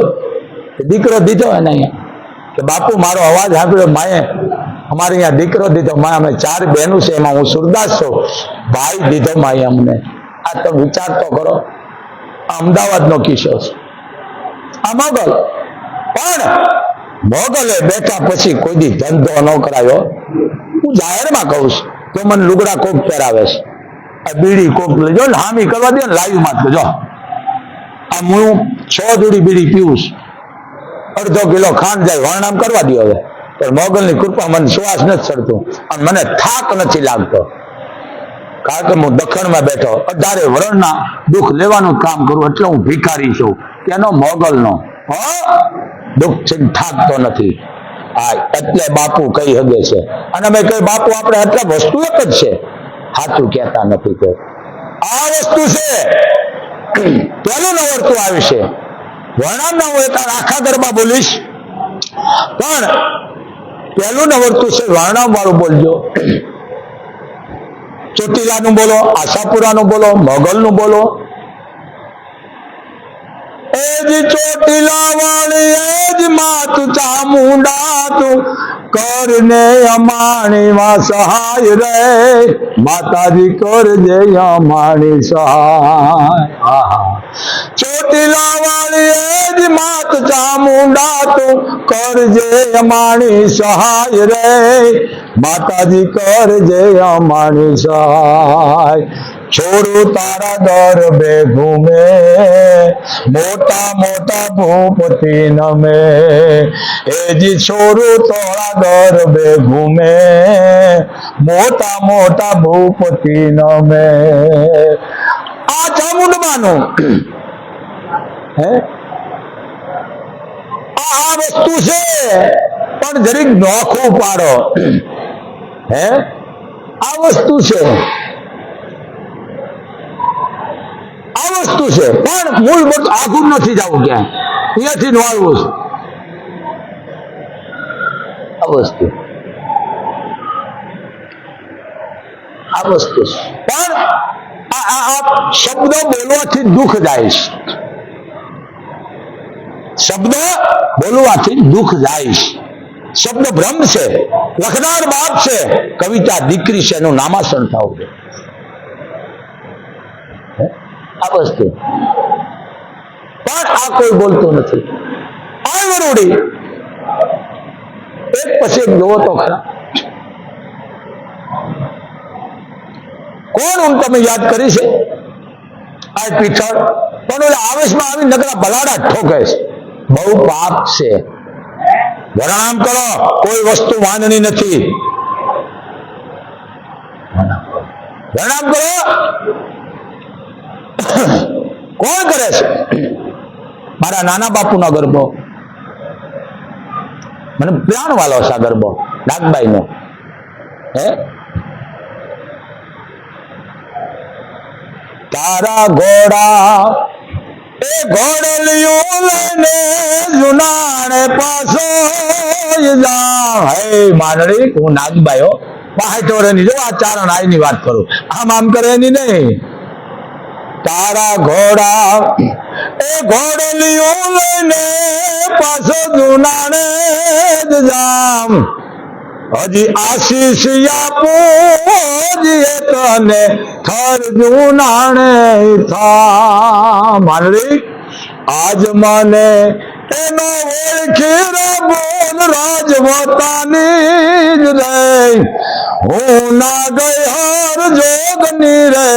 [SPEAKER 1] દીકરો દીધો એને અહીંયા કે બાપુ મારો અવાજ સાંભળ્યો માએ, અમારે અહીંયા દીકરો દીધો માં, અમે 4 બહેનું છે, એમાં હું સુરદાસ છું, ભાઈ દીધો માએ અમને. આ તો વિચાર તો કરો. અમદાવાદનો કિસ્સો છે આ મોગલ. પણ મોગલે બેઠા પછી કોઈ દી ધંધો ન કરાયો. હું જાહેરમાં કહું છું તો મને લુગડા કોક પહેરાવે છે, આ બીડી કોક લેજો ને હામી કરવા દે ને, લાઈવ માં તો જો આ હું 6 જોડી બીડી પીવું છું, અડધો કિલો ખાંડ જાય, વર્ણામ કરવા દો હવે. પણ મોગલની કૃપા, મને શ્વાસ નથી ચડતું અને મને થાક નથી લાગતો, કારણ કે હું દખણમાં બેઠો 18 વર્ષના દુઃખ લેવાનું કામ કરું, એટલે હું ભિખારી છું. તેનો મોગલનો દુઃખ છે, થાકતો નથી. હા, એટલે બાપુ કઈ હગે છે. અને અમે કઈ બાપુ આપણે એટલે વસ્તુ એક જ છે, સાચું કહેતા નથી. તો આ વસ્તુ છે. પેલું નવરતું આવ્યું છે વર્ણામના, હું એક આખા ગરબા બોલીશ, પણ પેલું નવરતું છે વર્ણામ વાળું બોલજો. ચોટીલાનું બોલો, આશાપુરાનું બોલો, મોગલનું બોલો. એજ ચોટીલા વાળી એજ માતું ચામુંડા, તું કરને અમાણી માં સહાય રે, માતાજી કરજે અમાણી સહાય. ચોટીલા વાળી એજ માત ચામુંડા, તું કરજે અમાણી સહાય રે, માતાજી કરજે અમાણી સહાય. છોડું તારા ગરબે ઘૂમે, મોટા મોટા ભૂપતિ નમે, એજી છોડું તારા ગરબે ઘૂમે, મોટા મોટા ભૂપતિ નમે. આ ચામુંડમાનું હે આ વસ્તુ છે, પણ જરીક નોખું પાડો. હે આ વસ્તુ છે, આ વસ્તુ છે, પણ મૂળ બધું આઘું નથી જવું ક્યાંય, અહીંયાથી વાળવું છે આ વસ્તુ. આ વસ્તુ છે, પણ આ શબ્દ બોલવાથી દુઃખ જાય છે. શબ્દ બોલવાથી દુઃખ જાય છે. શબ્દ બ્રહ્મ છે, લખનાર બાપ છે, કવિતા દીકરી છે, એનું નામાસણ થવું છે. આ વસ્તુ પણ આ કોઈ બોલતો નથી. આ વરોડી એક પછી એક જોવો તો ખરા. કોણ હું તમે યાદ કરી છે? આ પીઠળ પણ ઓલા આવેશમાં આવી નકરા બલાડા ઠોકે છે. બહુ પાપ છે. પ્રણામ કરો, કોઈ વસ્તુ વાંધણી નથી. પ્રણામ કરો. કોણ કરે છે? મારા નાના બાપુનો ગરબો, મને પ્રાણ વાલો છે આ ગરબો, નાગબાઈ નો. હે તારા ઘોડા એ ઘોડલિયું લઈને જુનાણે પાછો જાઉં. હે માનડી, હું નાગબાઈ હો, 65 વર્ષની. જો આ ચારણ આઈ ની વાત કરું, આમ કરે એની નહીં. તારા ઘોડા એ ઘોડલિયું લઈને પાછો જુનાણે જ જામ. હજી આશીષ આપું તને થર જુનાણે થા. માનડી આજ મને એનો ઓળખી બોલ રાજવતાની જ રે. હું ના ગઈ હર જોગની રે,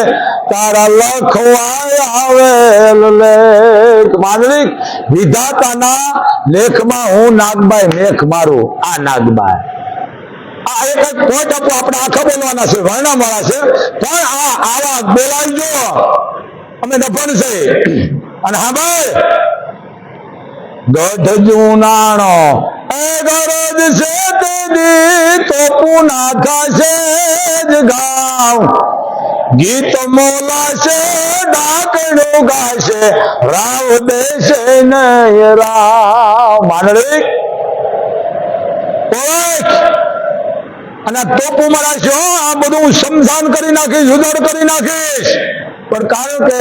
[SPEAKER 1] તારા લખવાય આવેલ લેખ. માનડી વિધાતાના લેખમાં હું નાગબાઈ મેખ મારું. આ નાગબાઈ આ એક પોઈન્ટ આપો, આપણે આખા બોલવાના છે, વર્ણમાળા છે, પણ આ આવા બોલાવી જો અમે નફણ છે. અને હા ભાઈ ગઢ જુનાણો એ ગરજ છે તેદી તો પુના થશે જ ગાવ, ગીત મોલાશે ડાકણું ગાશે રાવ દેશે નય રાવ. માંડળી અને ટોપુ મારાશો આ બધું સમસાન કરી નાખીશ, ઉજાડ કરી નાખીશ. પણ કારણ કે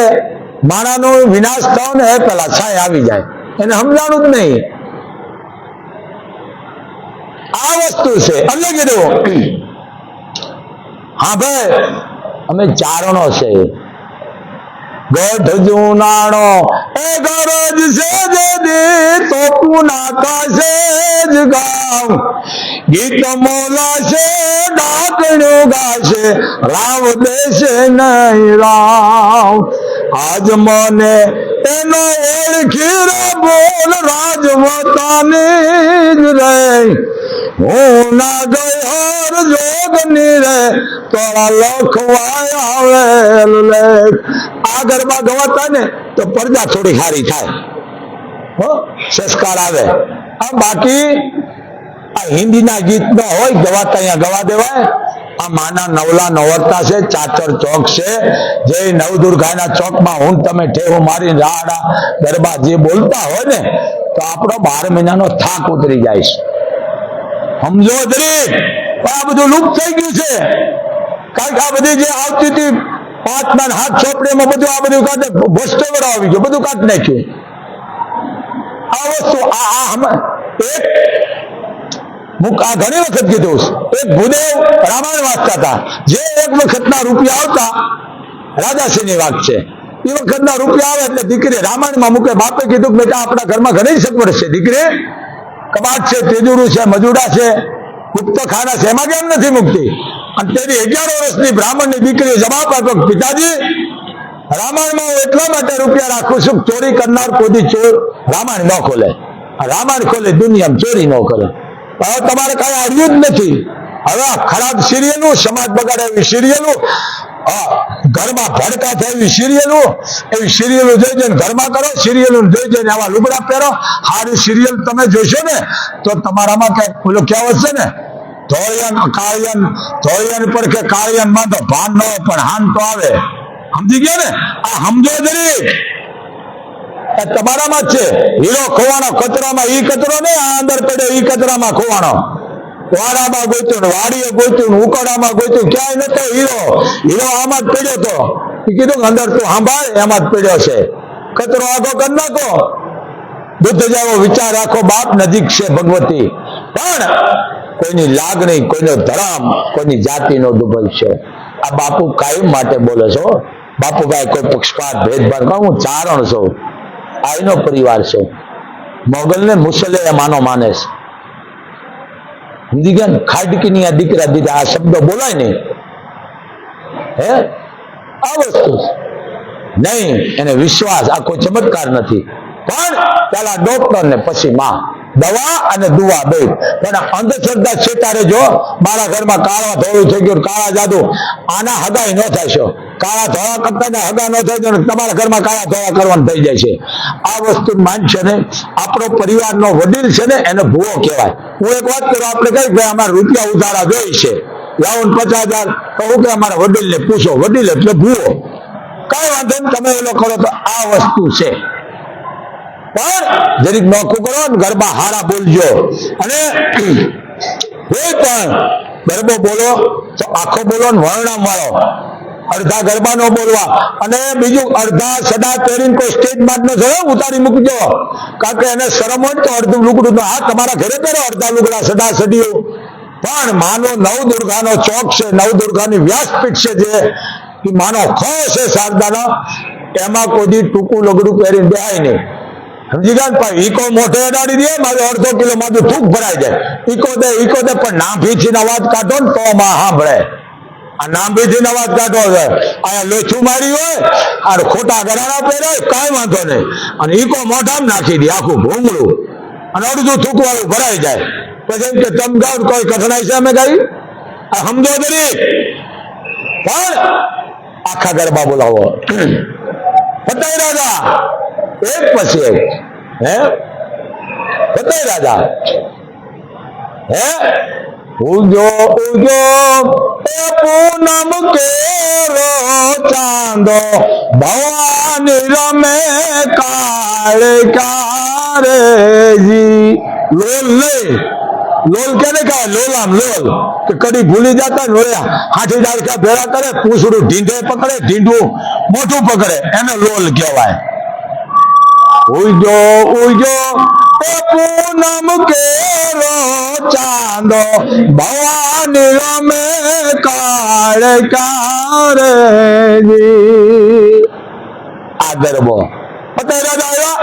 [SPEAKER 1] માણાનો વિનાશ થયો ને પેલા છાય આવી જાય, એને સમજાણું જ નહીં. આ વસ્તુ છે અલગ કીધું. હા ભાઈ અમે ચારણો છે. ગઢ જુનાણો એ ગરજ છે જેદી તો પુના થશે જ ગાવ, ગીત મોલાશે ડાકણું ગાશે રાવ દેશે નહીં રાવ. આજ મને એનો ઓળખી રે બોલ રાજવતાની જ રે, હું ના ગઈ હર જોગની રે તોળા લખવાય આવેલ લેખ. આ ગરબા ગવાતા ને તો પ્રજા થોડી સારી થાય, સંસ્કાર આવે. આ બાકી આ હિન્દીના ગીત ન હોય ગવાતા અહીંયા ગવા દેવાય. આ માના નવલા નવરતા છે, ચાચર ચોક છે, જે નવદુર્ગાના ચોકમાં હું તમે ઠેવો મારી રાડા ગરબા જે બોલતા હોય ને તો આપણો 12 મહિનાનો થાક ઉતરી જાય છે. સમજો દરેક આ બધું લુપ્ત થઈ ગયું છે. કારણ કે આ બધી જે આવતી હતી 5 ના હાથ ચોપડીમાં બધું આ બધું કાઢે ભ્રષ્ટ આવી ગયું, બધું કાઢી નાખ્યું. આ વસ્તુ આ ઘણી વખત કીધું. એક ભૂદેવ રામાયણ વાંચતા હતા, જે એક વખતના રૂપિયા આવતા રાજાશ્રીની વાત છે. એ વખતના રૂપિયા આવે એટલે દીકરી રામાયણમાં મૂકે. બાપે કીધું કે બેટા આપણા ઘરમાં ઘણી સગવડ છે, દીકરી કબાટ છે, તેજુરું છે, મજુડા છે, ગુપ્તખાના છે, એમાં કેમ નથી મૂકતી? અને તેની 11 વર્ષની બ્રાહ્મણની દીકરીએ જવાબ આપ્યો, પિતાજી રામાયણમાં હું એટલા માટે રૂપિયા રાખું છું, ચોરી કરનાર કોઈ ચોર રામાયણ ન ખોલે, રામાયણ ખોલે દુનિયામાં ચોરી ન કરે. હવે તમારે કઈ આવ્યું જ નથી. હવે ખરાબ સિરિયલો, સમાજ બગાડે એવી સિરિયલો, ઘરમાં ભડકા થાય એવી સિરિયલો, એવી સિરિયલો જોઈ જઈને ઘરમાં કરો, સિરિયલો જોઈ જઈને આવા લુગડા પહેરો. સારી સિરિયલ તમે જોશો ને તો તમારામાં કઈક પેલો કહેવત છે ને, ધોળિયન પર કે કાળિયન માં તો ભાન ન હોય પણ હાન તો આવે. સમજી ગયા ને? આ સમજો દરેક તમારામાં જ છે. હીરો ખોવાનો કચરામાં, ઈ કચરો ને આ અંદર પડ્યો ઈ કચરામાં ખોવાનો. વાડામાં ગોત્યું, વાડીએ ગોત્યું, ઉકડામાં ગોત્યું, ક્યાંય નતો હીરો. હીરો આમાં જ પડ્યો તો કીધું અંદર તું સાંભળ, એમાં જ પડ્યો છે. કચરો આગો કરી નાખો. બુદ્ધ જેવો વિચાર રાખો, બાપ નજીક છે ભગવતી. પણ કોઈની લાગણી, કોઈનો ધર્મ, કોઈની જાતિનો દુભય. આ બાપુ કાયમ માટે બોલે છો. બાપુભાઈ કોઈ પક્ષપાત ભેદભાવ, હું ચારણ છું, આ એનો પરિવાર છે. મોગલ ને મુસલે માનો માને છે. સમજી ગયા ને? ખાડકીની આ દીકરા દીધા આ શબ્દો બોલાય નહીં. હે આ વસ્તુ નહીં, એને વિશ્વાસ, આ કોઈ ચમત્કાર નથી. પણ પેલા ડોક્ટર ને પછી માં, દવા અને દુવા બે. પણ અંધશ્રદ્ધા છેટારે જો મારા ઘરમાં કાળા ધોળું થઈ ગયું, કાળા જાદુ, આના હગાઈ ન થાય છે. કાળા ધોળા કરતા હગા ન થાય છે, તમારા ઘરમાં કાળા ધોળા કરવાનું થઈ જાય છે. આ વસ્તુ માન છે ને, આપણો પરિવારનો વડીલ છે ને એને ભૂવો કહેવાય. હું એક વાત કરું, આપણે કઈ ભાઈ અમારા રૂપિયા ઉધારા જોઈ છે, લાવો 50,000, કહું કે અમારા વડીલ ને પૂછો, વડીલ એટલે ભૂવો. કઈ વાંધો નહીં, તમે એનો કરો તો આ વસ્તુ છે. પણ જરીક નોખું કરો ને, ગરબા હારા બોલજો. અને કોઈ પણ ગરબો બોલો તો આખો બોલો ને વર્ણમ વાળો. અડધા ગરબા નો બોલવા. અને બીજું અડધા સડા પહેરીને કોઈ સ્ટેજ માં જ ન ઉતારી મૂકજો. કારણ કે એને શરમ હોય તો અડધું લુગડું હા તમારા ઘરે પહેરો, અડધા લુગડા સડા સડીઓ. પણ માનો નવદુર્ગાનો ચોક છે, નવદુર્ગાની વ્યાસપીઠ છે, જે માનો ખો છે શારદાનો, એમાં કોઈ ટૂંકું લુગડું પહેરીને બેહાય નહીં. સમજી ગયા? પણ ઈકો મોઢે અડાડી દે, મારું 1/2 કિલો મારું થૂક ભરાઈ જાય. ઈકો દે પણ નાભીથી અવાજ કાઢો ને તો માં સાંભળે. આ નાભીથી અવાજ કાઢો છે, અહીંયા લોચું મારી હોય અને ખોટા ગરાણા પહેરે, કઈ વાંધો નહીં. અને ઈકો મોઢામાં નાખી દે આખું ભૂંગળું, અને અડધું થૂક વાળું ભરાઈ જાય. પછી એમ કે તમ ગાવ કોઈ કઠણાઈ છે અમે ગાઈ? આ સમજો દરેક. પણ આખા ગરબા બોલાવો. ફતેહ રાજા એક પછી એક હે ફતેહ રાજા હે ઉજો ઉજો એ પૂનમ કેરો ચાંદો ભવાની રમે કાળે કારેજી લોલ નહીં લોલ કેને કહે લોલ આમ લોલ કે કડી ભૂલી જતા લોયા હાથી ડાળખા ભેળા કરે પૂછડું ઢીંઢે પકડે ઢીંઢું મોઢું પકડે એને લોલ કહેવાય ઉજો ઉજો એ પૂનમ કેરો ચાંદો ભવાની રમે કાળે કારેજી આ ગરબો ફતેહ રાજા આવ્યા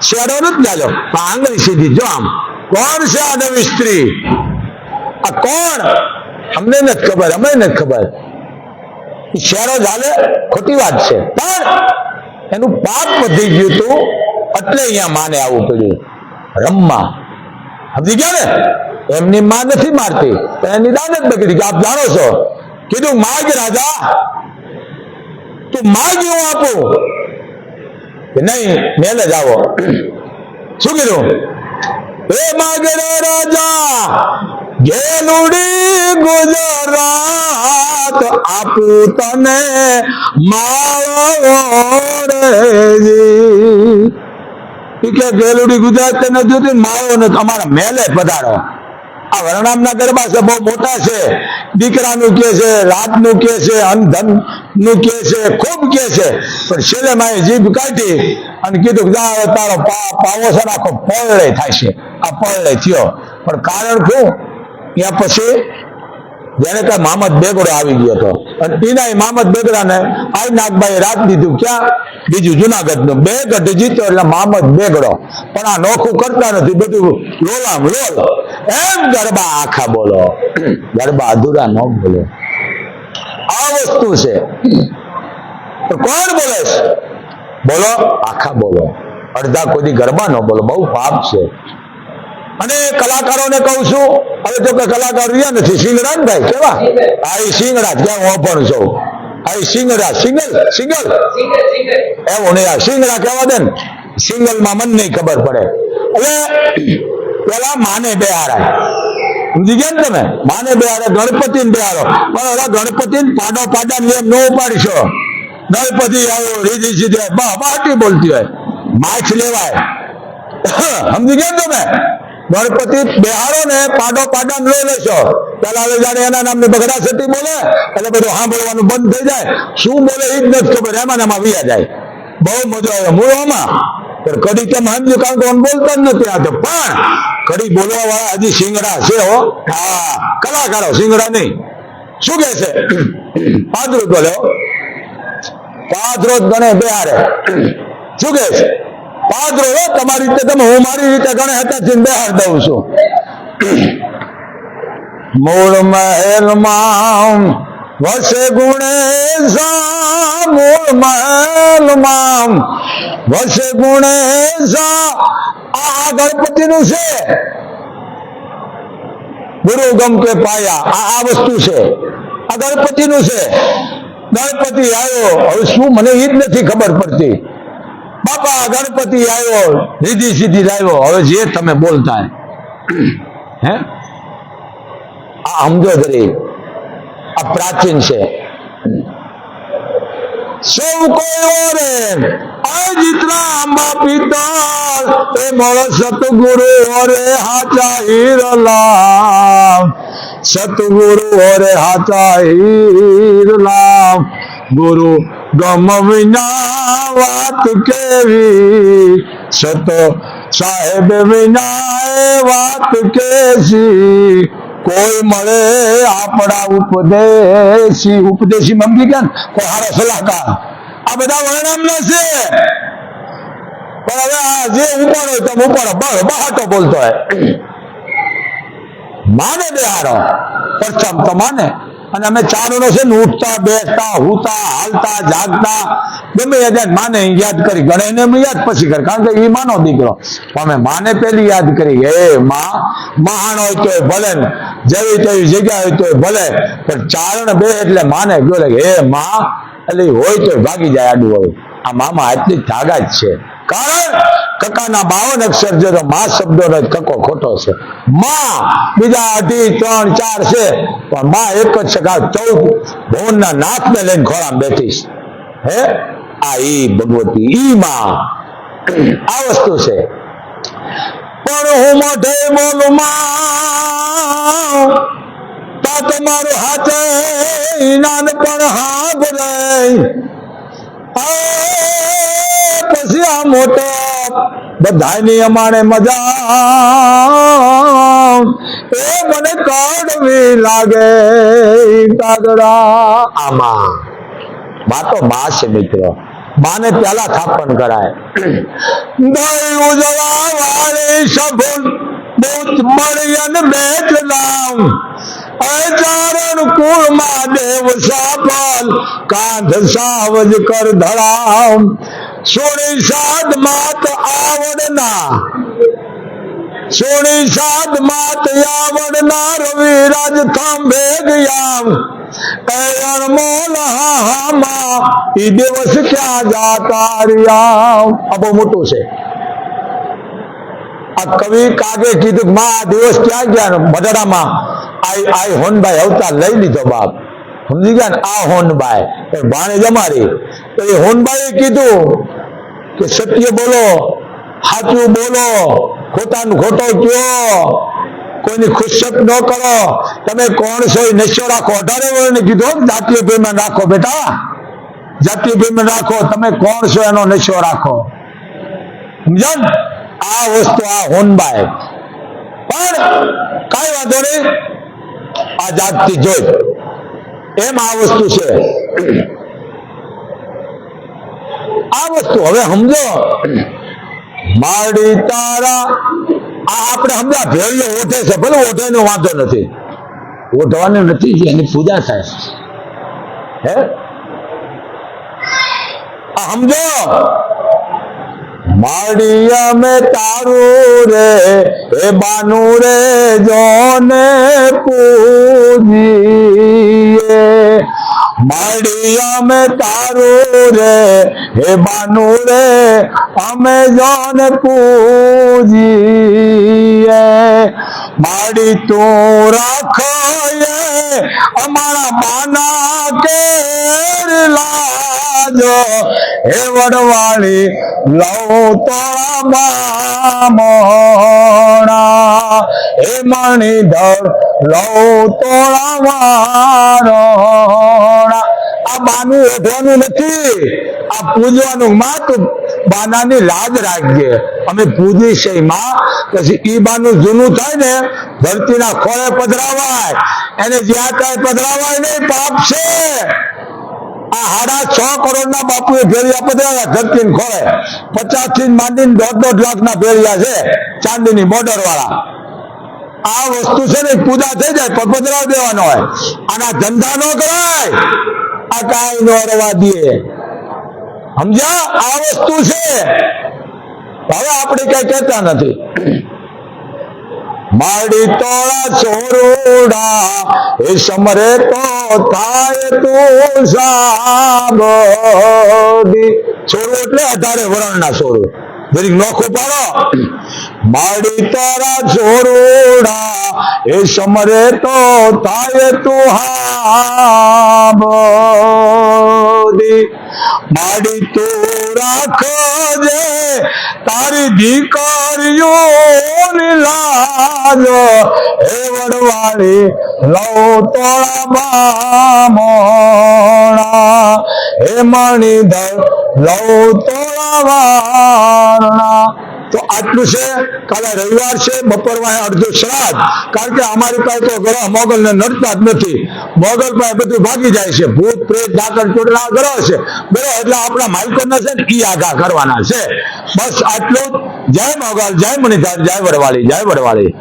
[SPEAKER 1] શેડો નથી ચાલ્યો આંગળી સીધી જો આમ કોણ છે આ નવી સ્ત્રી આ કોણ અમને નથી ખબર અમે નથી ખબર શેડો ચાલે ખોટી વાત છે પણ એનું પાપ વધી ગયું હતું એટલે અહીંયા માને આવવું પડ્યું રમવા સમજી ગયા ને એમની માં નથી મારતી એની દાન જ બગડી કે આપ જાણો છો કીધું માગ રાજા તું માગ હું આપું કે નહીં મેલે જ આવો શું કીધું એ માગરે રાજા ગેલુડી ગુજરાત આપું તને માળો કે ગેલુડી ગુજરાત નથી જોતી માળો ને અમારા મેલે પધારો આ વરણામના ગરબા છે બહુ મોટા છે દીકરાનું કે છે રાતનું કે છે અનધન નું કે છે ખૂબ કે છે પણ છેલ્લે માએ જીભ કાઢી અને કીધું જાઓ તારો પાવો છે આખો પળે થાય છે આ પળે થયો પણ કારણ શું ત્યાં પછી જેને કઈ મામદ બેગડો આવી ગયો હતો અને એના મામદ બેગડાને આ નાગભાઈ રાત દીધું ક્યાં બીજું જુનાગઢ નું બે ગઢ જીત્યો એટલે મામદ બેગડો પણ આ નોખું કરતા નથી બધું લોલામ લોલ એમ ગરબા આખા બોલો ગરબા અધૂરા ન બોલો આ વસ્તુ છે તો કોણ બોલે બોલો આખા બોલો અડધા કોઈ ગરબા ન બોલો બહુ પાપ છે અને કલાકારોને કહું છું હવે જો કે કલાકાર રહ્યા નથી સિંગડા ને ભાઈ કેવા આ સિંગડા ક્યાં હું પણ છું આ સિંગડા સિંગલ સિંગલ એવું નહીં આ સિંગડા કહેવા દે ને સિંગલ માં મન નહીં ખબર પડે એટલે પેલા માને બે હારાય સમજી ગયા ને તમે માને બે હારે ગણપતિ ને બે હારો પણ હવે ગણપતિ ને પાડો પાડા નિયમ ન ઉપાડશો ગણપતિ આવ્યો રીધી સીધી બાટી બોલતી હોય માછ લેવાય સમજી ગયા તમે ગણપતિ બેહારો ને પાડો પાડા લઈ લેશો પેલા હવે જાણે એના નામની બગડા સતી બોલે એટલે બધું સાંભળવાનું બંધ થઈ જાય શું બોલે એ જ નથી ખબર એમાં વિયા જાય બહુ મજા આવે મૂળોમાં કડી કેમ સમજ્યું કારણ કે બોલતા જ નથી આવતો પણ કડી બોલવા વાળા હજી સિંગડા છે હો હા કલાકારો સિંગડા નહીં શું કે છે પાદરોજ બોલ્યો પાદરોજ ગણે બેહારે શું કે છે પાદરો તમારી રીતે તમે હું મારી રીતે ગણે હતા બેહાર દઉં છું મૂળ મહેલમાં વસે ગુણેશા મૂળ મહેલમાં વસે ગુણેશા આ ગણપતિ નું છે ગુરુ ગમ કે પાયા આ વસ્તુ છે આ ગણપતિ નું છે ગણપતિ આવ્યો હવે શું મને એ જ નથી ખબર પડતી બાપા ગણપતિ આવ્યો રીધી સીધી આવ્યો હવે જે તમે બોલતા હે આ સમજો જરી આ પ્રાચીન છે સૌ કોઈ ઓરે આ જીતના આંબા પિતળ એ મળ સતગુરુ ઓરે હાચા હીરલા સતગુરુ ઓરે હાચા હીરલા ગુરુ ગમ વિના વાત કેવી સત સાહેબ વિના વાત કેસી કોઈ મળે આપણા ઉપદેશી સમજી ગયા ને કોઈ હારો સલાહકાર આ બધા વર્ણન છે પણ હવે આ જે ઉપાડો તમે ઉપાડો બહાટો બોલતો હોય માને બે હારો પ્રથમ તો માને અને અમે ચારનો છે ને ઉઠતા બેસતા હુતા હાલતા જાગતા ગમે માને યાદ કરી ગણે એને યાદ પછી કરે કારણ કે એ માનો દીકરો અમે માને પેલી યાદ કરી હે માં મહાન હોય તો ભલે ને જેવી તેવી જગ્યા હોય તો ભલે પણ ચારણ બે એટલે માને ગયો હે માં એટલે હોય તો ભાગી જાય આડું હોય આ મામાં આટલી તાકાત છે. કારણ કકાના 52 અક્ષર છે તો મા શબ્દનો કકો ખોટો છે. માં બીજા 2, 3, 4 છે પણ માં એક જ છે. 14 ભુવનના નાથને લઈને ખોળામાં બેઠી છે. હે આ ઈ ભગવતી ઈ માં આ વસ્તુ છે. પણ હું મોઢે બોલું માં તા તમારું હાથે નાનપણ હાંભળે પછી આ મોટો બધાની અમારે મજા એ મને કડવી લાગે કાગડા. આમાં બા તો બા છે મિત્રો. બાને પેલા થાપણ કરાય. દઈ ઉજળા વાળી સભુન બુત મળ્યન બેઠ નામ ચારણ કુળમાં દેવ સાપલ કાંધ સાવજ કર ધડામ સોણી સાદ માત આવડના સોણી સાદ માત આવડના રવિરાજ થાંભે ગયામ અણમોલ હામાં ઈ દિવસ ક્યાં જાતા રહ્યા. આ બહુ મોટું છે. આ કવિ કાગે કીધું માં આ દિવસ ક્યાં ગયા બધામાં આઈ હોનભાઈ અવતાર લઈ લીધો બાપ. સમજી ગયા ને આ હોનભાઈ ભાણે જમારી તો એ હોનભાઈએ કીધું કે સત્ય બોલો સાચું બોલો ખોટાનું ખોટો કયો કોઈની ખુશક ન કરો. તમે કોણ છો એ નશો રાખો. 18 વર્ષને કીધું જાતીય પ્રેમ રાખો બેટા જાતીય પ્રેમ રાખો. તમે કોણ છો એનો નશો રાખો. સમજો ને આ વસ્તુ આ હોનભાઈ પણ કઈ વાંધો નહીં આ જાગતી જોઈ એમ આ વસ્તુ છે. આ વસ્તુ હવે સમજો માડી તારા આ આપણે સમજા ભેળીઓ ઓઠે છે ભલે ઓઠે નો વાંધો નથી ઓઢવાનું નથી એની પૂજા થાય. હે આ સમજો માડિયા મેં તારું રે એ બાનું રે જોને પૂજીએ માડિયા મેં તારું રે એ બાનું રે અમે જોને પૂજીએ માડી તું રાખો અમારા માના કેર લાજો હે વડવાળી લઉં તોળા મોણા હે મણિધર લઉં તોળા વારોણા. આ બાનું ઓઢવાનું નથી આ પૂજવાનું. માં તું બાનાની લાજ રાખજે અમે પૂજી છે માં. પછી ઈ બાનું જૂનું થાય ને ધરતીના ખોળે પધરાવાય એને જ્યાં ત્યાં પધરાવાય નહીં પાપ છે. આ 6.5 કરોડના બાપુએ ભેળિયા પધરાવ્યા ધરતી ખોળે 50 થી માંડીને 1.5 લાખના ભેળિયા છે ચાંદીની બોર્ડર વાળા. આ વસ્તુ છે ને પૂજા થઈ જાય પણ પધરાવ દેવાનો હોય. આના ધંધા ન કરાય આ કાંઈ નો રવા દે. સમજ્યા આ વસ્તુ છે. હવે આપણે કઈ કહેતા નથી. માડી તોળા છોરુડા એ સમરે તો થાય તું સાબડી. છોરું એટલે 18 વર્ષના છોરું જરીક નોખો પાડો. માડી તારા છોરુડા એ સમરે તો થાય તું હાબડી. માડી તું રાખજે તારી દીકરીઓ લાજો હે વડવાળી લઉં તોળા મોણા હે મણિધર લઉં તોળા વારણા. તો આટલું છે. કાલે રવિવાર છે બપોરમાં અડધું શ્રાદ્ધ. કારણ કે અમારી પાસે તો ગ્રહ મોગલ ને નડતા જ નથી. મોગલ પાસે બધું ભાગી જાય છે. ભૂત પ્રેત ડાકર ચોટલા ગ્રહ છે બરાબર. એટલે આપણા માલિકો છે ને ઈ આઘા કરવાના છે. બસ આટલું. જય મોગલ જય મણિધર જય વડવાળી જય વડવાળી.